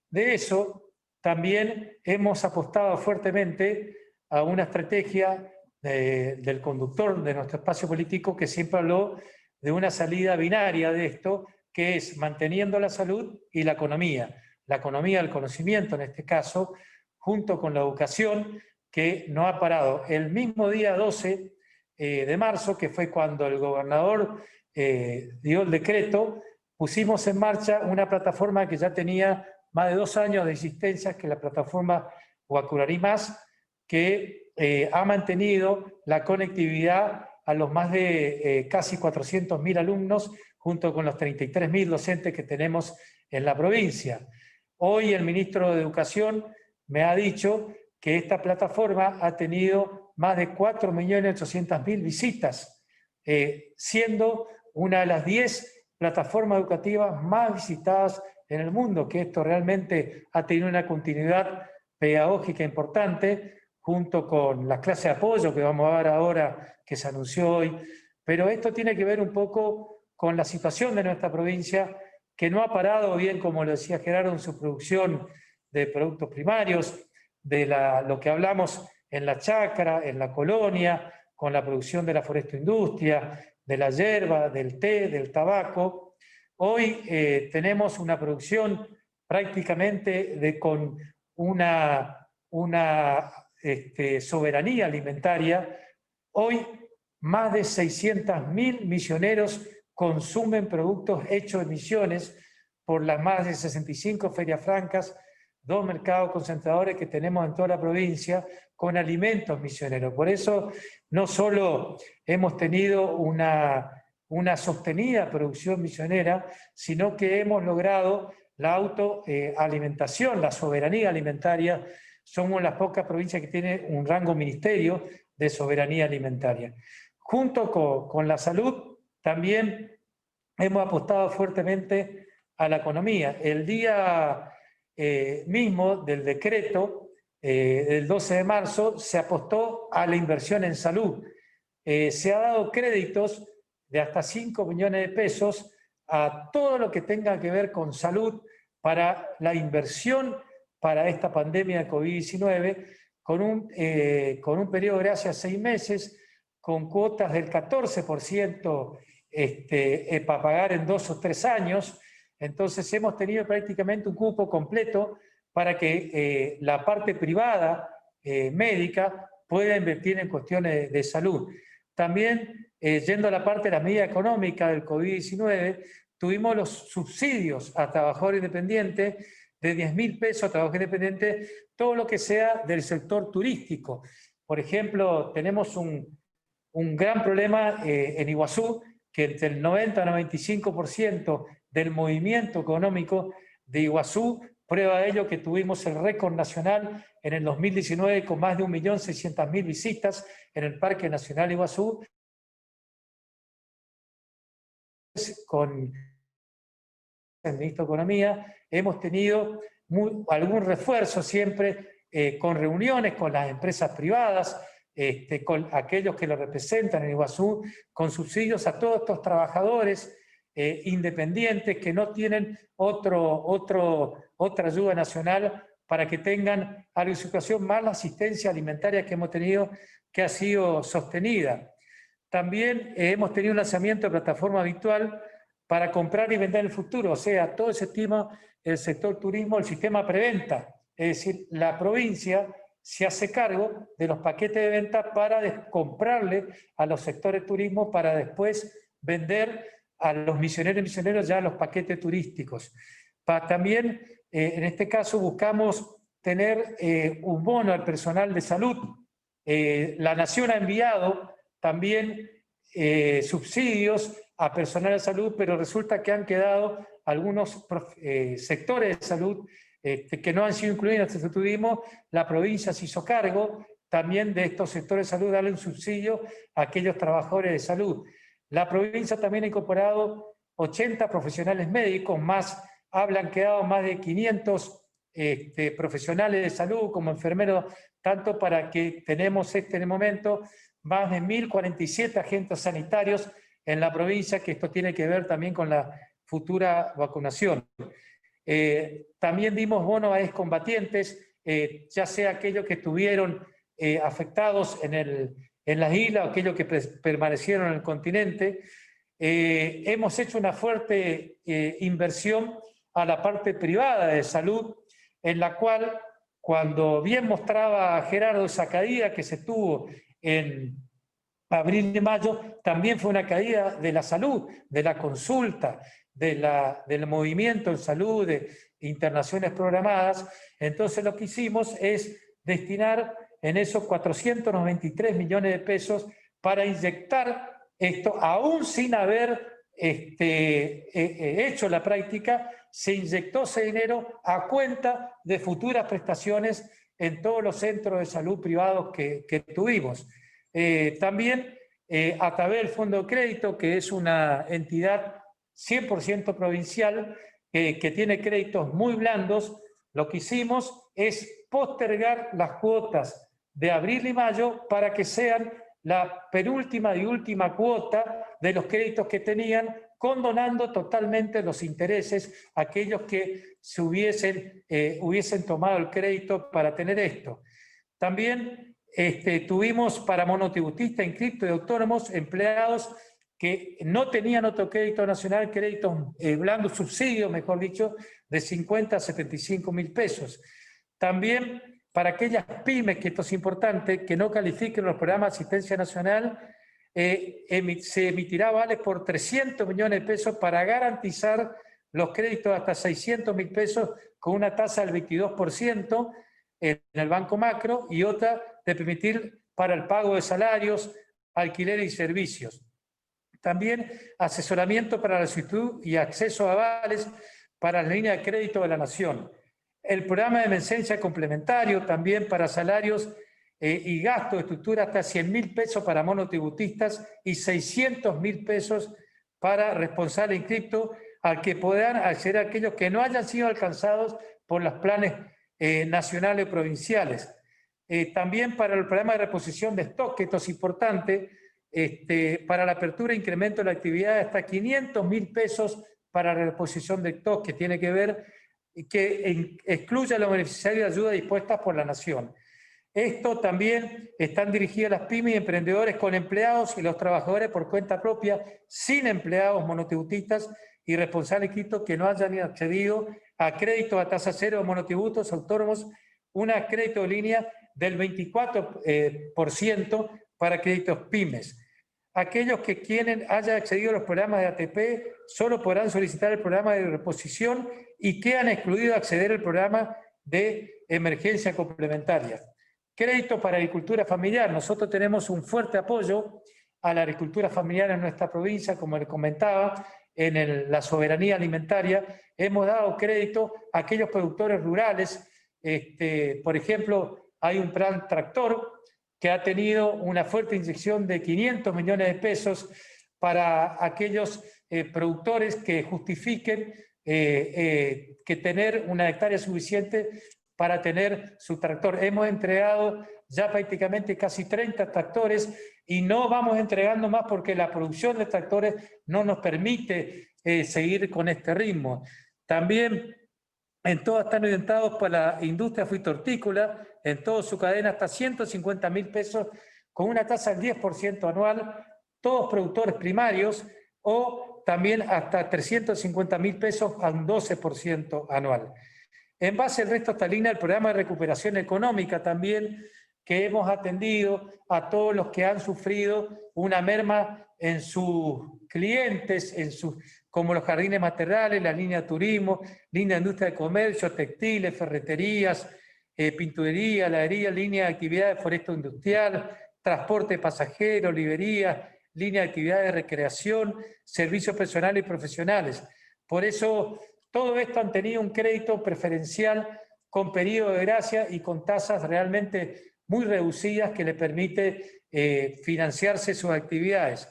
de eso, también hemos apostado fuertemente a una estrategia del conductor de nuestro espacio político, que siempre habló de una salida binaria de esto, que es manteniendo la salud y la economía del conocimiento en este caso, junto con la educación, que no ha parado. El mismo día 12 de marzo, que fue cuando el gobernador dio el decreto, pusimos en marcha una plataforma que ya tenía más de 2 años de existencia, que es la plataforma Huacurarí Más, que ha mantenido la conectividad a los más de casi 400.000 alumnos, junto con los 33.000 docentes que tenemos en la provincia. Hoy el ministro de Educación me ha dicho que esta plataforma ha tenido más de 4.800.000 visitas, siendo una de las 10 plataformas educativas más visitadas en el mundo, que esto realmente ha tenido una continuidad pedagógica importante, junto con las clases de apoyo que vamos a ver ahora, que se anunció hoy. Pero esto tiene que ver un poco con la situación de nuestra provincia, que no ha parado, bien como lo decía Gerardo, en su producción de productos primarios, de lo que hablamos en la chacra, en la colonia, con la producción de la forestoindustria, de la hierba, del té, del tabaco. Hoy tenemos una producción prácticamente con una soberanía alimentaria. Hoy más de 600.000 misioneros consumen productos hechos en Misiones por las más de 65 ferias francas, 2 mercados concentradores que tenemos en toda la provincia con alimentos misioneros. Por eso no solo hemos tenido una sostenida producción misionera, sino que hemos logrado la autoalimentación, la soberanía alimentaria. Somos las pocas provincias que tienen un rango ministerio de soberanía alimentaria. Junto con la salud, también hemos apostado fuertemente a la economía. El día mismo del decreto, el 12 de marzo, se apostó a la inversión en salud. Se ha dado créditos de hasta 5 millones de pesos a todo lo que tenga que ver con salud para la inversión para esta pandemia de COVID-19, con un periodo de gracia de 6 meses, con cuotas del 14% para pagar en 2 o 3 años. Entonces hemos tenido prácticamente un cupo completo para que la parte privada médica pueda invertir en cuestiones de salud. También, yendo a la parte de la medida económica del COVID-19, tuvimos los subsidios a trabajador independiente de 10.000 pesos a trabajador independiente, todo lo que sea del sector turístico. Por ejemplo, tenemos un gran problema en Iguazú, que entre el 90 y 95% del movimiento económico de Iguazú, prueba de ello que tuvimos el récord nacional en el 2019 con más de 1.600.000 visitas en el Parque Nacional Iguazú, con el ministro de Economía, hemos tenido algún refuerzo siempre con reuniones con las empresas privadas, con aquellos que lo representan en Iguazú, con subsidios a todos estos trabajadores independientes que no tienen otra ayuda nacional para que tengan a la situación más la asistencia alimentaria que hemos tenido, que ha sido sostenida. También hemos tenido un lanzamiento de plataforma habitual para comprar y vender en el futuro, o sea, todo ese tema, el sector turismo, el sistema preventa, es decir, la provincia se hace cargo de los paquetes de venta para comprarle a los sectores turismo para después vender a los misioneros y misioneros ya los paquetes turísticos. También, en este caso, buscamos tener un bono al personal de salud. La Nación ha enviado también subsidios a personal de salud, pero resulta que han quedado algunos sectores de salud que no han sido incluidos en el turismo. La provincia se hizo cargo también de estos sectores de salud, darle un subsidio a aquellos trabajadores de salud. La provincia también ha incorporado 80 profesionales médicos, más han quedado más de 500 profesionales de salud como enfermeros, tanto para que tenemos en el momento más de 1.047 agentes sanitarios en la provincia, que esto tiene que ver también con la futura vacunación. También dimos bonos a excombatientes, ya sea aquellos que estuvieron afectados en las islas o aquellos que permanecieron en el continente. Hemos hecho una fuerte inversión a la parte privada de salud, en la cual, cuando bien mostraba Gerardo esa caída que se tuvo en abril y mayo, también fue una caída de la salud, de la consulta, del movimiento en salud, de internaciones programadas. Entonces lo que hicimos es destinar en esos 493 millones de pesos para inyectar esto, aún sin haber hecho la práctica, se inyectó ese dinero a cuenta de futuras prestaciones en todos los centros de salud privados que tuvimos. También a través del Fondo de Crédito, que es una entidad 100% provincial, que tiene créditos muy blandos, lo que hicimos es postergar las cuotas de abril y mayo para que sean la penúltima y última cuota de los créditos que tenían, condonando totalmente los intereses a aquellos que se hubiesen tomado el crédito para tener esto. También tuvimos para monotributistas, inscriptos y autónomos empleados que no tenían otro crédito nacional, créditos blandos, subsidios, mejor dicho, de 50 a 75 mil pesos. También para aquellas pymes, que esto es importante, que no califiquen los programas de asistencia nacional, se emitirá vales por 300 millones de pesos para garantizar los créditos hasta 600 mil pesos con una tasa del 22% en el Banco Macro y otra de permitir para el pago de salarios, alquiler y servicios. También asesoramiento para la solicitud y acceso a avales para la línea de crédito de la Nación. El programa de emergencia complementario también para salarios y gastos de estructura hasta 100 mil pesos para monotributistas y 600 mil pesos para responsables inscriptos, al que podrán acceder aquellos que no hayan sido alcanzados por los planes nacionales o provinciales. También para el programa de reposición de stock, que esto es importante, para la apertura e incremento de la actividad hasta 500 mil pesos para la reposición de stock, que tiene que ver, que excluya a los beneficiarios de ayuda dispuestas por la Nación. Esto también están dirigidas a las pymes y emprendedores con empleados y los trabajadores por cuenta propia, sin empleados monotributistas y responsables inscritos que no hayan accedido a crédito a tasa cero de monotributos autónomos, un crédito de línea del 24% para créditos pymes. Aquellos que hayan accedido a los programas de ATP solo podrán solicitar el programa de reposición y quedan excluidos de acceder al programa de emergencia complementaria. Crédito para agricultura familiar. Nosotros tenemos un fuerte apoyo a la agricultura familiar en nuestra provincia, como les comentaba, en la soberanía alimentaria. Hemos dado crédito a aquellos productores rurales. Por ejemplo, hay un plan tractor que ha tenido una fuerte inyección de 500 millones de pesos para aquellos productores que justifiquen que tener una hectárea suficiente para tener su tractor. Hemos entregado ya prácticamente casi 30 tractores y no vamos entregando más porque la producción de tractores no nos permite seguir con este ritmo. También en todo están orientados para la industria fruto-hortícola, en toda su cadena hasta 150 mil pesos con una tasa del 10% anual, todos productores primarios, o también hasta 350 mil pesos a un 12% anual. En base al resto está línea el programa de recuperación económica también, que hemos atendido a todos los que han sufrido una merma en sus clientes, como los jardines maternales, la línea de turismo, línea de industria de comercio, textiles, ferreterías, pinturería, heladería, línea de actividades foresto industrial, transporte pasajero, librería, línea de actividades de recreación, servicios personales y profesionales. Por eso, todo esto han tenido un crédito preferencial con periodo de gracia y con tasas realmente muy reducidas que le permite financiarse sus actividades.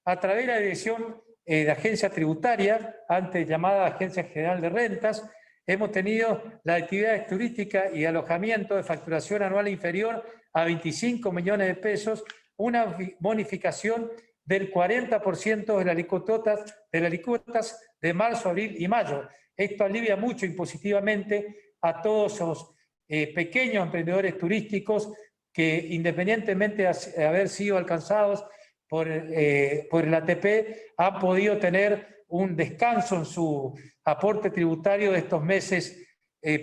A través de la Dirección de Agencia Tributaria, antes llamada Agencia General de Rentas, hemos tenido las actividades turísticas y alojamiento de facturación anual inferior a 25 millones de pesos, una bonificación del 40% de las alícuotas de marzo, abril y mayo. Esto alivia mucho impositivamente a todos los pequeños emprendedores turísticos que, independientemente de haber sido alcanzados por el ATP, han podido tener un descanso en su aporte tributario de estos meses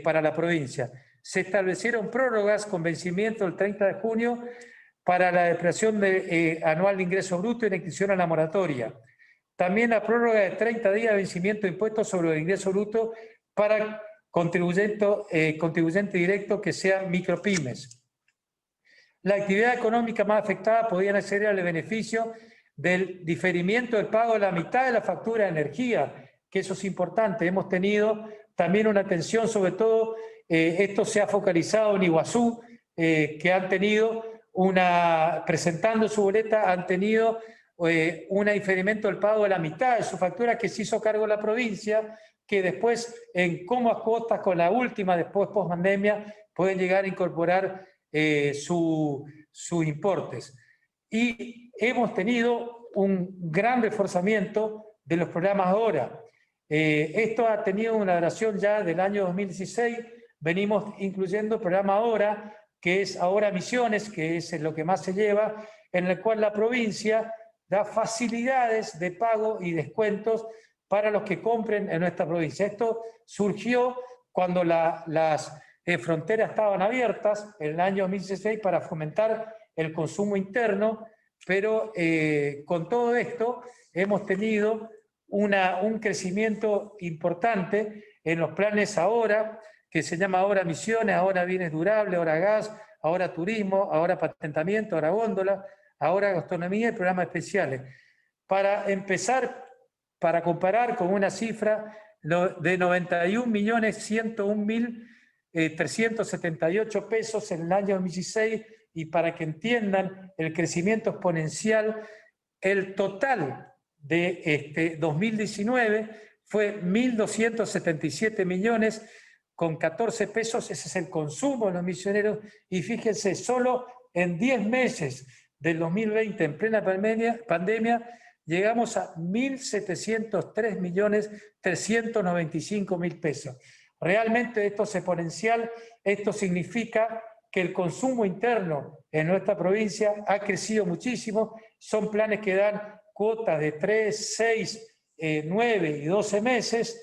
para la provincia. Se establecieron prórrogas con vencimiento el 30 de junio para la declaración anual de ingreso bruto y la inscripción a la moratoria. También la prórroga de 30 días de vencimiento de impuestos sobre el ingreso bruto para contribuyente directo que sean micropymes. La actividad económica más afectada podían acceder al beneficio del diferimiento del pago de la mitad de la factura de energía, que eso es importante. Hemos tenido también una atención, sobre todo, esto se ha focalizado en Iguazú, que han tenido presentando su boleta, han tenido un diferimiento del pago de la mitad de su factura que se hizo cargo la provincia, que después, en cómodas cuotas con la última, después post-pandemia, pueden llegar a incorporar sus importes. Y hemos tenido un gran reforzamiento de los programas ahora. Esto ha tenido una duración ya del año 2016, venimos incluyendo el programa ahora, que es Ahora Misiones, que es lo que más se lleva, en el cual la provincia, da facilidades de pago y descuentos para los que compren en nuestra provincia. Esto surgió cuando las fronteras estaban abiertas en el año 2016 para fomentar el consumo interno, pero con todo esto hemos tenido un crecimiento importante en los planes ahora, que se llama ahora misiones, ahora bienes durables, ahora gas, ahora turismo, ahora patentamiento, ahora góndola, ahora gastronomía y programas especiales. Para empezar, para comparar con una cifra de 91.101.378 pesos en el año 2016, y para que entiendan el crecimiento exponencial, el total de 2019 fue 1.277 millones con 14 pesos, ese es el consumo de los misioneros, y fíjense, solo en 10 meses del 2020, en plena pandemia, llegamos a 1.703.395.000 pesos. Realmente esto es exponencial, esto significa que el consumo interno en nuestra provincia ha crecido muchísimo, son planes que dan cuotas de 3, 6, 9 y 12 meses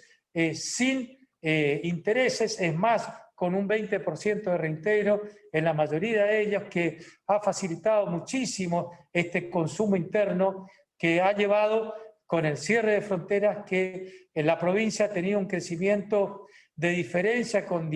sin intereses, es más, con un 20% de reintegro en la mayoría de ellos, que ha facilitado muchísimo este consumo interno, que ha llevado con el cierre de fronteras que en la provincia ha tenido un crecimiento de diferencia con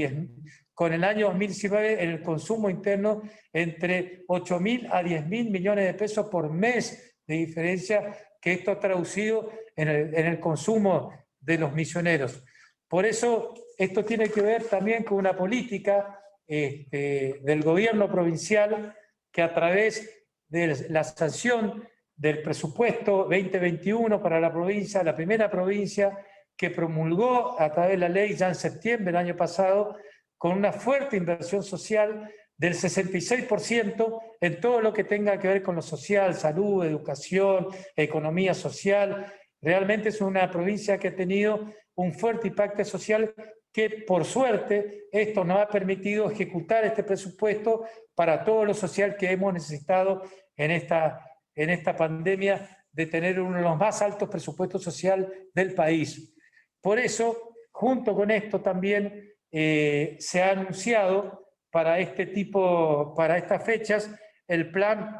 el año 2019 en el consumo interno entre 8.000 a 10.000 millones de pesos por mes de diferencia, que esto ha traducido en el consumo de los misioneros. Por eso esto tiene que ver también con una política del gobierno provincial, que a través de la sanción del presupuesto 2021 para la provincia, la primera provincia que promulgó a través de la ley ya en septiembre del año pasado, con una fuerte inversión social del 66% en todo lo que tenga que ver con lo social, salud, educación, economía social. Realmente es una provincia que ha tenido un fuerte impacto social, que por suerte esto nos ha permitido ejecutar este presupuesto para todo lo social que hemos necesitado en esta pandemia, de tener uno de los más altos presupuestos sociales del país. Por eso, junto con esto también se ha anunciado para estas fechas el plan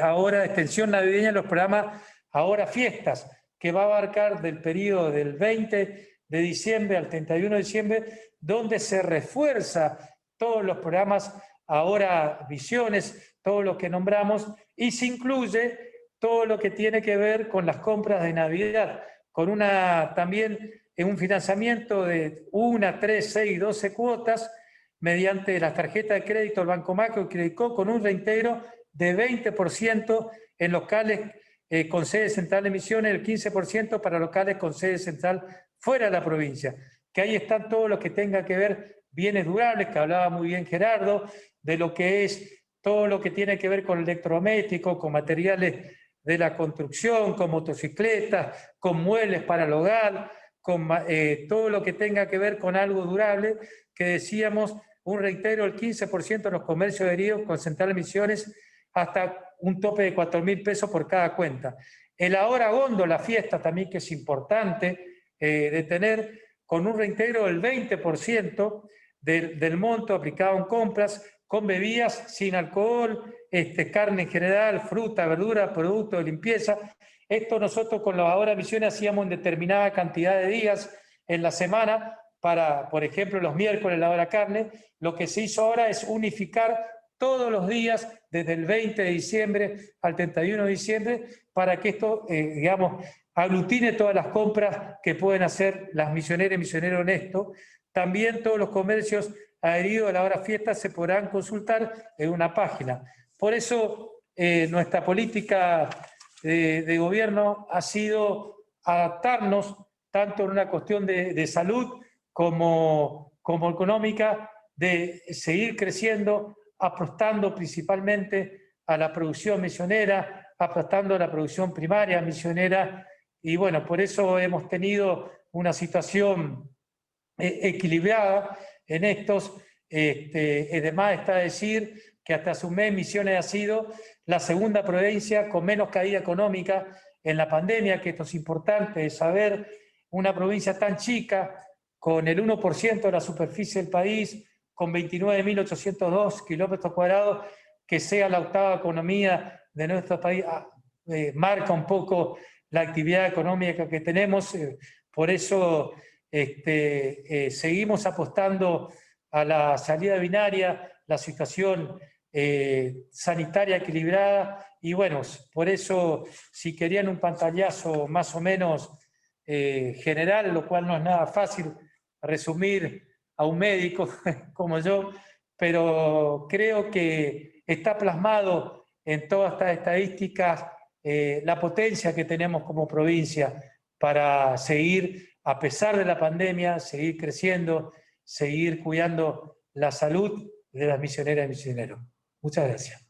ahora de extensión navideña, los programas ahora fiestas, que va a abarcar del periodo del 20 de diciembre al 31 de diciembre, donde se refuerza todos los programas ahora visiones, todo lo que nombramos, y se incluye todo lo que tiene que ver con las compras de Navidad, con también un financiamiento de 1, 3, 6, 12 cuotas mediante las tarjetas de crédito del Banco Macro y Credicop, con un reintegro de 20% en locales con sede central de Misiones, el 15% para locales con sede central fuera de la provincia. Que ahí están todo lo que tenga que ver bienes durables, que hablaba muy bien Gerardo, de lo que es todo lo que tiene que ver con electrodomésticos, con materiales de la construcción, con motocicletas, con muebles para el hogar, con todo lo que tenga que ver con algo durable, que decíamos un reintegro del 15% en los comercios adheridos con central de Misiones, hasta un tope de 4.000 pesos por cada cuenta. El ahora góndola fiesta también, que es importante de tener, con un reintegro del 20% del monto aplicado en compras, con bebidas sin alcohol, carne en general, fruta, verdura, productos de limpieza. Esto nosotros con las ahora misiones hacíamos en determinada cantidad de días en la semana, para, por ejemplo, los miércoles la hora carne. Lo que se hizo ahora es unificar todos los días, desde el 20 de diciembre al 31 de diciembre, para que esto, aglutine todas las compras que pueden hacer las misioneras y misioneros en esto. También todos los comercios adheridos a la hora fiesta se podrán consultar en una página. Por eso nuestra política de gobierno ha sido adaptarnos, tanto en una cuestión de salud como económica, de seguir creciendo, apostando principalmente a la producción misionera, apostando a la producción primaria misionera, y bueno, por eso hemos tenido una situación equilibrada en estos. Además está decir que hasta hace un mes Misiones ha sido la segunda provincia con menos caída económica en la pandemia, que esto es importante saber, una provincia tan chica, con el 1% de la superficie del país, con 29.802 kilómetros cuadrados, que sea la octava economía de nuestro país, marca un poco la actividad económica que tenemos. Por eso seguimos apostando a la salida binaria, la situación sanitaria equilibrada, y bueno, por eso, si querían un pantallazo más o menos general, lo cual no es nada fácil resumir a un médico como yo, pero creo que está plasmado en todas estas estadísticas la potencia que tenemos como provincia para seguir, a pesar de la pandemia, seguir creciendo, seguir cuidando la salud de las misioneras y misioneros. Muchas gracias.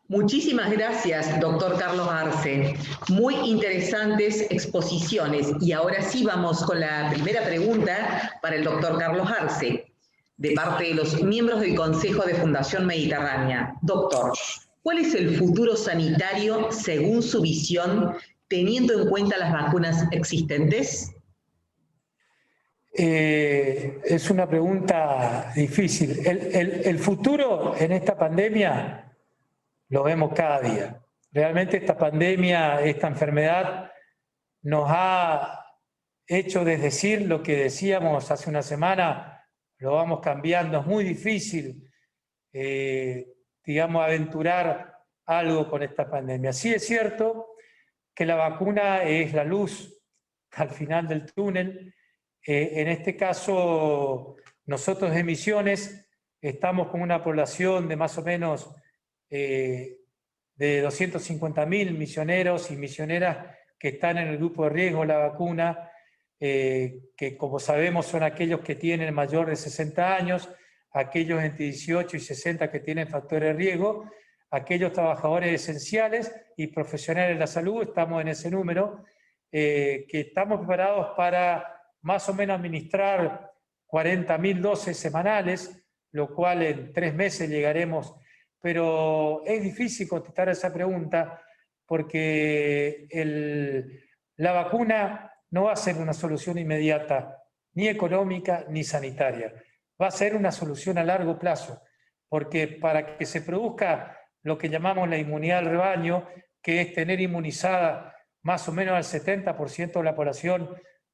Muchísimas gracias, doctor Carlos Arce. Muy interesantes exposiciones. Y ahora sí vamos con la primera pregunta para el doctor Carlos Arce, de parte de los miembros del Consejo de Fundación Mediterránea. Doctor, ¿cuál es el futuro sanitario según su visión, teniendo en cuenta las vacunas existentes? Es una pregunta difícil. El futuro en esta pandemia lo vemos cada día. Realmente esta pandemia, esta enfermedad, nos ha hecho desdecir lo que decíamos hace una semana, lo vamos cambiando. Es muy difícil, digamos, aventurar algo con esta pandemia. Sí es cierto que la vacuna es la luz al final del túnel. En este caso, nosotros en Misiones estamos con una población de más o menos de 250.000 misioneros y misioneras que están en el grupo de riesgo de la vacuna, que como sabemos son aquellos que tienen mayor de 60 años, aquellos entre 18 y 60 que tienen factores de riesgo, aquellos trabajadores esenciales y profesionales de la salud, estamos en ese número, que estamos preparados para más o menos administrar 40.000 dosis semanales, lo cual en 3 meses llegaremos. Pero es difícil contestar a esa pregunta porque la vacuna no va a ser una solución inmediata, ni económica ni sanitaria. Va a ser una solución a largo plazo, porque para que se produzca lo que llamamos la inmunidad del rebaño, que es tener inmunizada más o menos al 70% de la población,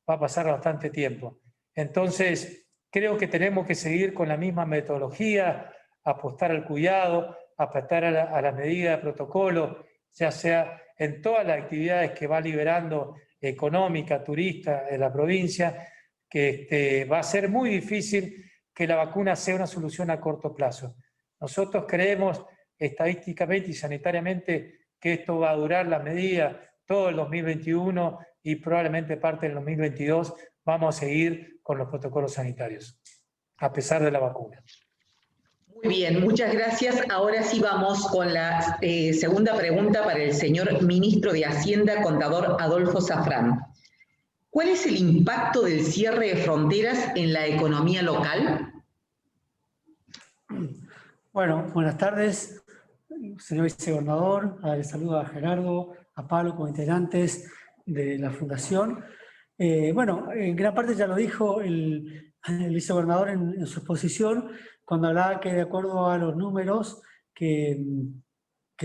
va a pasar bastante tiempo. Entonces, creo que tenemos que seguir con la misma metodología, apostar al cuidado, apostar a la medida de protocolo, ya sea en todas las actividades que va liberando económica, turista de la provincia, que va a ser muy difícil que la vacuna sea una solución a corto plazo. Nosotros creemos estadísticamente y sanitariamente que esto va a durar la medida todo el 2021 y probablemente parte del 2022 vamos a seguir con los protocolos sanitarios, a pesar de la vacuna. Muy bien, muchas gracias. Ahora sí vamos con la segunda pregunta para el señor ministro de Hacienda, contador Adolfo Safrán. ¿Cuál es el impacto del cierre de fronteras en la economía local? Bueno, buenas tardes, señor vicegobernador. Les saludo a Gerardo, a Pablo como integrantes de la Fundación. Bueno, en gran parte ya lo dijo el vicegobernador en su exposición, cuando hablaba que de acuerdo a los números que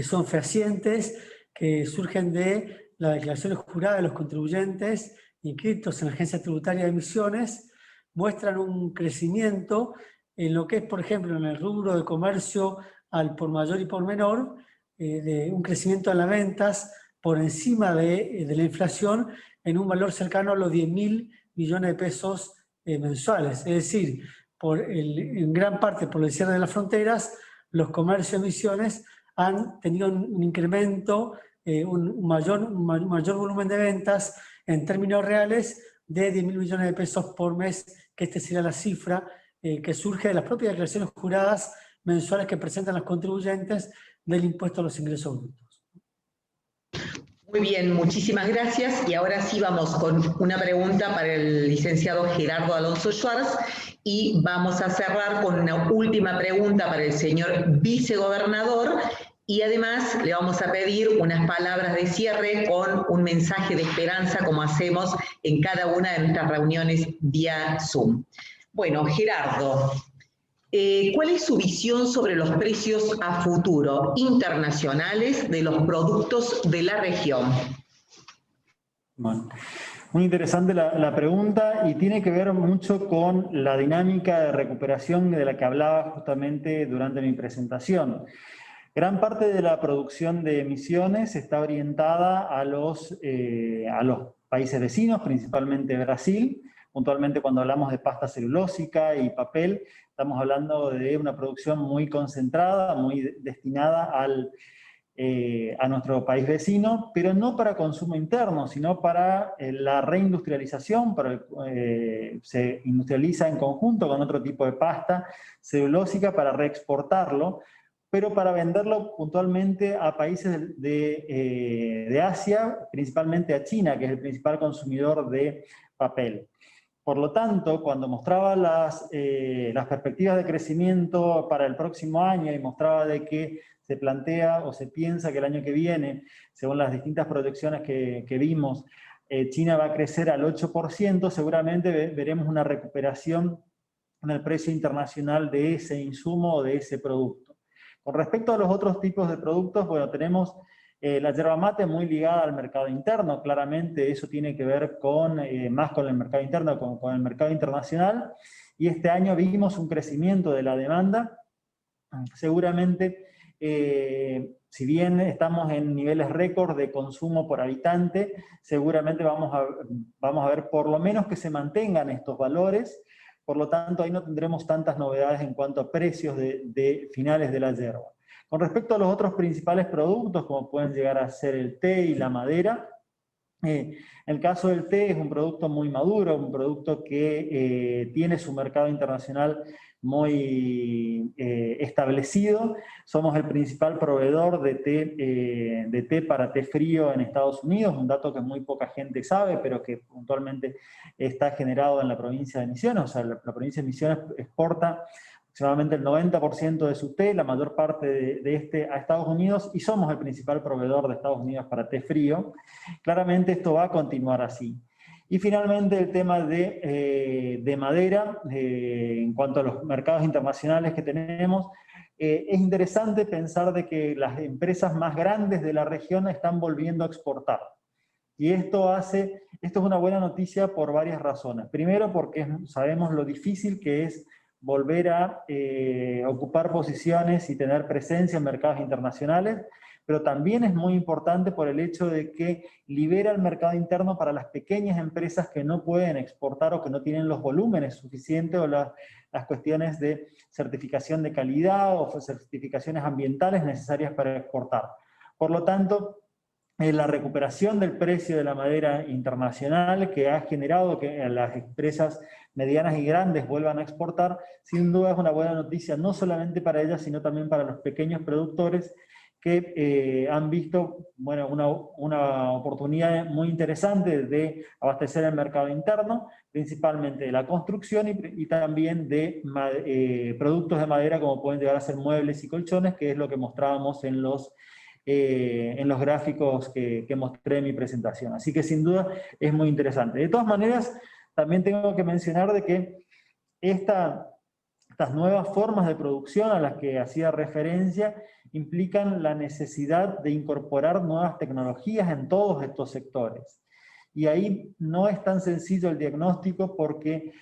son fehacientes, que surgen de las declaraciones juradas de los contribuyentes inscritos en la Agencia Tributaria de Misiones, muestran un crecimiento en lo que es, por ejemplo, en el rubro de comercio al por mayor y por menor, de un crecimiento en las ventas por encima de la inflación en un valor cercano a los 10.000 millones de pesos mensuales. Es decir, en gran parte por el cierre de las fronteras, los comercios de Misiones han tenido un incremento, un mayor volumen de ventas en términos reales de 10.000 millones de pesos por mes, que esta sería la cifra que surge de las propias declaraciones juradas mensuales que presentan los contribuyentes del impuesto a los ingresos brutos. Muy bien, muchísimas gracias. Y ahora sí vamos con una pregunta para el licenciado Gerardo Alonso Schwarz y vamos a cerrar con una última pregunta para el señor vicegobernador y además le vamos a pedir unas palabras de cierre con un mensaje de esperanza como hacemos en cada una de nuestras reuniones vía Zoom. Bueno, Gerardo, ¿cuál es su visión sobre los precios a futuro internacionales de los productos de la región? Bueno, muy interesante la pregunta y tiene que ver mucho con la dinámica de recuperación de la que hablaba justamente durante mi presentación. Gran parte de la producción de emisiones está orientada a los países vecinos, principalmente Brasil. Puntualmente cuando hablamos de pasta celulósica y papel, estamos hablando de una producción muy concentrada, muy destinada a nuestro país vecino, pero no para consumo interno, sino para la reindustrialización, se industrializa en conjunto con otro tipo de pasta celulósica para reexportarlo, pero para venderlo puntualmente a países de Asia, principalmente a China, que es el principal consumidor de papel. Por lo tanto, cuando mostraba las perspectivas de crecimiento para el próximo año y mostraba de que se plantea o se piensa que el año que viene, según las distintas proyecciones que vimos, China va a crecer al 8%, seguramente veremos una recuperación en el precio internacional de ese insumo o de ese producto. Con respecto a los otros tipos de productos, bueno, tenemos la yerba mate muy ligada al mercado interno, claramente eso tiene que ver más con el mercado interno, con el mercado internacional, y este año vimos un crecimiento de la demanda, seguramente, si bien estamos en niveles récord de consumo por habitante, seguramente vamos a ver por lo menos que se mantengan estos valores, por lo tanto ahí no tendremos tantas novedades en cuanto a precios de finales de la yerba. Con respecto a los otros principales productos, como pueden llegar a ser el té y la madera, el caso del té es un producto muy maduro, un producto que tiene su mercado internacional muy establecido. Somos el principal proveedor de té para té frío en Estados Unidos, un dato que muy poca gente sabe, pero que puntualmente está generado en la provincia de Misiones. O sea, la provincia de Misiones exporta aproximadamente el 90% de su té, la mayor parte de este a Estados Unidos, y somos el principal proveedor de Estados Unidos para té frío. Claramente esto va a continuar así. Y finalmente el tema de madera, en cuanto a los mercados internacionales que tenemos, es interesante pensar de que las empresas más grandes de la región están volviendo a exportar. Y esto es una buena noticia por varias razones. Primero, porque sabemos lo difícil que es volver a ocupar posiciones y tener presencia en mercados internacionales, pero también es muy importante por el hecho de que libera el mercado interno para las pequeñas empresas que no pueden exportar o que no tienen los volúmenes suficientes o las cuestiones de certificación de calidad o certificaciones ambientales necesarias para exportar. Por lo tanto, la recuperación del precio de la madera internacional que ha generado que las empresas medianas y grandes vuelvan a exportar, sin duda es una buena noticia no solamente para ellas, sino también para los pequeños productores que han visto, bueno, una oportunidad muy interesante de abastecer el mercado interno, principalmente de la construcción y también de productos de madera como pueden llegar a ser muebles y colchones, que es lo que mostrábamos en los gráficos que mostré en mi presentación. Así que sin duda es muy interesante. De todas maneras, también tengo que mencionar de que estas nuevas formas de producción a las que hacía referencia implican la necesidad de incorporar nuevas tecnologías en todos estos sectores. Y ahí no es tan sencillo el diagnóstico porque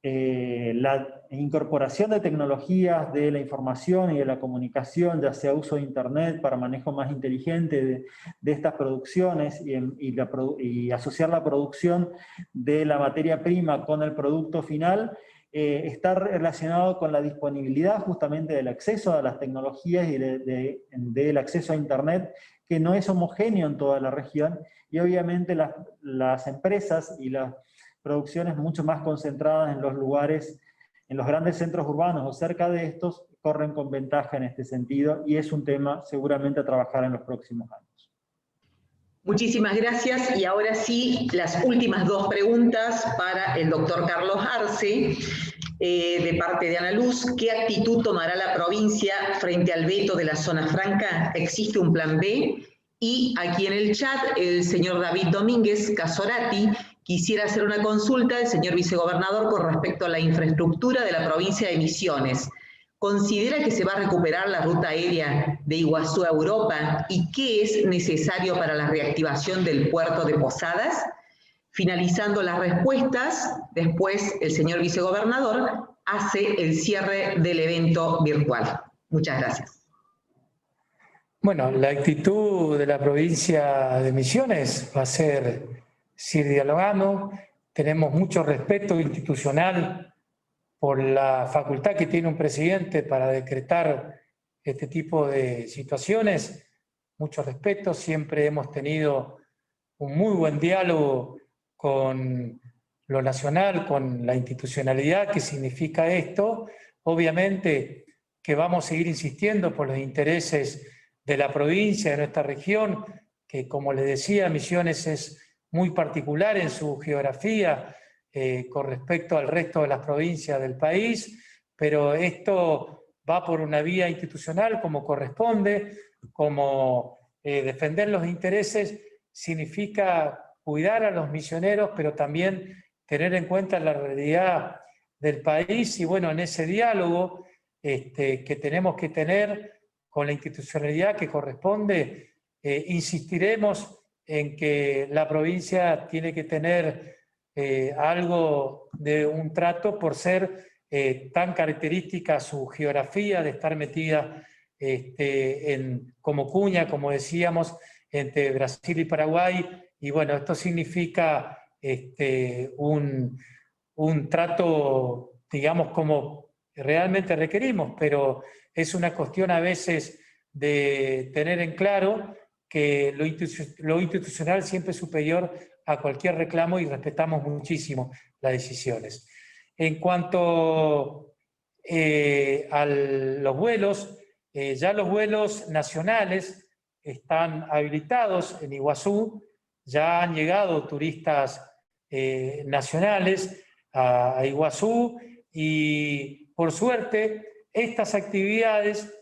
la incorporación de tecnologías de la información y de la comunicación, ya sea uso de Internet para manejo más inteligente de estas producciones y asociar la producción de la materia prima con el producto final, está relacionado con la disponibilidad justamente del acceso a las tecnologías y del acceso a Internet, que no es homogéneo en toda la región, y obviamente las empresas y las producciones mucho más concentradas en los lugares, en los grandes centros urbanos o cerca de estos, corren con ventaja en este sentido, y es un tema seguramente a trabajar en los próximos años. Muchísimas gracias. Y ahora sí, las últimas dos preguntas para el doctor Carlos Arce, de parte de Ana Luz. ¿Qué actitud tomará la provincia frente al veto de la zona franca? ¿Existe un plan B? Y aquí en el chat, el señor David Domínguez Casorati quisiera hacer una consulta al señor vicegobernador con respecto a la infraestructura de la provincia de Misiones. ¿Considera que se va a recuperar la ruta aérea de Iguazú a Europa? ¿Y qué es necesario para la reactivación del puerto de Posadas? Finalizando las respuestas, después el señor vicegobernador hace el cierre del evento virtual. Muchas gracias. Bueno, la actitud de la provincia de Misiones va a ser seguir dialogando. Tenemos mucho respeto institucional por la facultad que tiene un presidente para decretar este tipo de situaciones. Mucho respeto, siempre hemos tenido un muy buen diálogo con lo nacional, con la institucionalidad que significa esto. Obviamente que vamos a seguir insistiendo por los intereses de la provincia, de nuestra región, que como les decía, Misiones es muy particular en su geografía, con respecto al resto de las provincias del país, pero esto va por una vía institucional como corresponde, como defender los intereses significa cuidar a los misioneros, pero también tener en cuenta la realidad del país y bueno, en ese diálogo que tenemos que tener con la institucionalidad que corresponde, insistiremos en que la provincia tiene que tener algo de un trato por ser tan característica su geografía de estar metida como cuña, como decíamos, entre Brasil y Paraguay, y bueno, esto significa un trato, digamos, como realmente requerimos, pero es una cuestión a veces de tener en claro que lo institucional siempre es superior a cualquier reclamo y respetamos muchísimo las decisiones. En cuanto a los vuelos, ya los vuelos nacionales están habilitados en Iguazú, ya han llegado turistas nacionales a Iguazú y por suerte estas actividades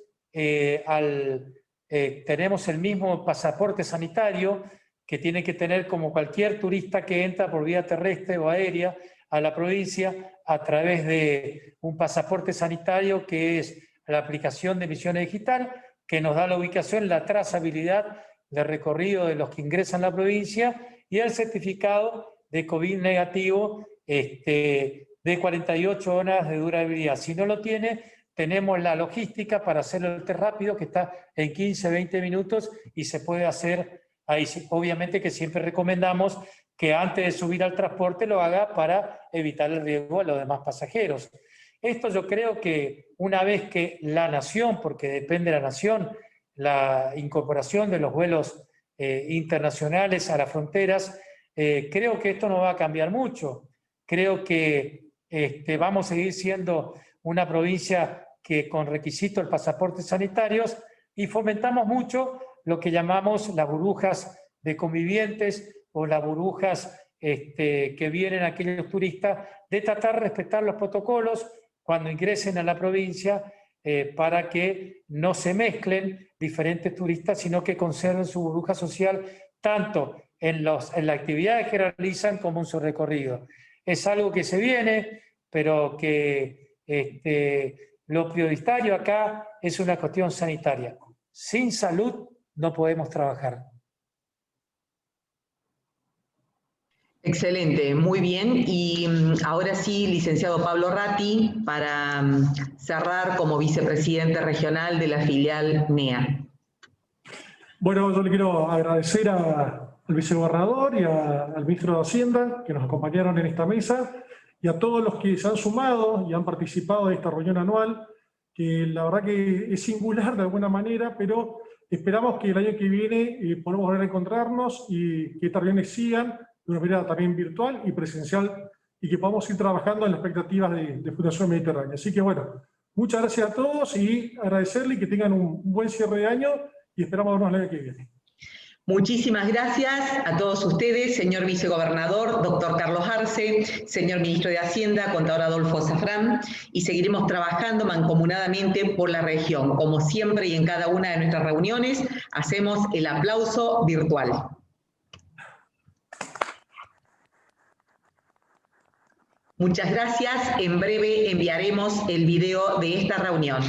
tenemos el mismo pasaporte sanitario que tiene que tener como cualquier turista que entra por vía terrestre o aérea a la provincia a través de un pasaporte sanitario que es la aplicación de Misiones Digital, que nos da la ubicación, la trazabilidad de recorrido de los que ingresan a la provincia y el certificado de COVID negativo de 48 horas de durabilidad. Si no lo tiene, tenemos la logística para hacerlo el test rápido que está en 15-20 minutos y se puede hacer ahí. Obviamente que siempre recomendamos que antes de subir al transporte lo haga para evitar el riesgo a los demás pasajeros. Esto yo creo que una vez que la nación, porque depende de la nación, la incorporación de los vuelos internacionales a las fronteras, creo que esto no va a cambiar mucho. Creo que vamos a seguir siendo una provincia que con requisitos de pasaportes sanitarios y fomentamos mucho lo que llamamos las burbujas de convivientes o las burbujas que vienen aquellos turistas, de tratar de respetar los protocolos cuando ingresen a la provincia para que no se mezclen diferentes turistas, sino que conserven su burbuja social tanto en las actividades que realizan como en su recorrido. Es algo que se viene, pero que lo prioritario acá es una cuestión sanitaria. Sin salud no podemos trabajar. Excelente, muy bien. Y ahora sí, licenciado Pablo Ratti, para cerrar como vicepresidente regional de la filial NEA. Bueno, yo le quiero agradecer al vicegobernador y al ministro de Hacienda que nos acompañaron en esta mesa y a todos los que se han sumado y han participado de esta reunión anual, que la verdad que es singular de alguna manera, pero esperamos que el año que viene podamos volver a encontrarnos y que estas reuniones sigan de una manera también virtual y presencial y que podamos ir trabajando en las expectativas de Fundación Mediterránea. Así que bueno, muchas gracias a todos y agradecerles que tengan un buen cierre de año y esperamos vernos el año que viene. Muchísimas gracias a todos ustedes, señor vicegobernador, doctor Carlos Arce, señor ministro de Hacienda, contador Adolfo Zafrán, y seguiremos trabajando mancomunadamente por la región. Como siempre y en cada una de nuestras reuniones, hacemos el aplauso virtual. Muchas gracias. En breve enviaremos el video de esta reunión.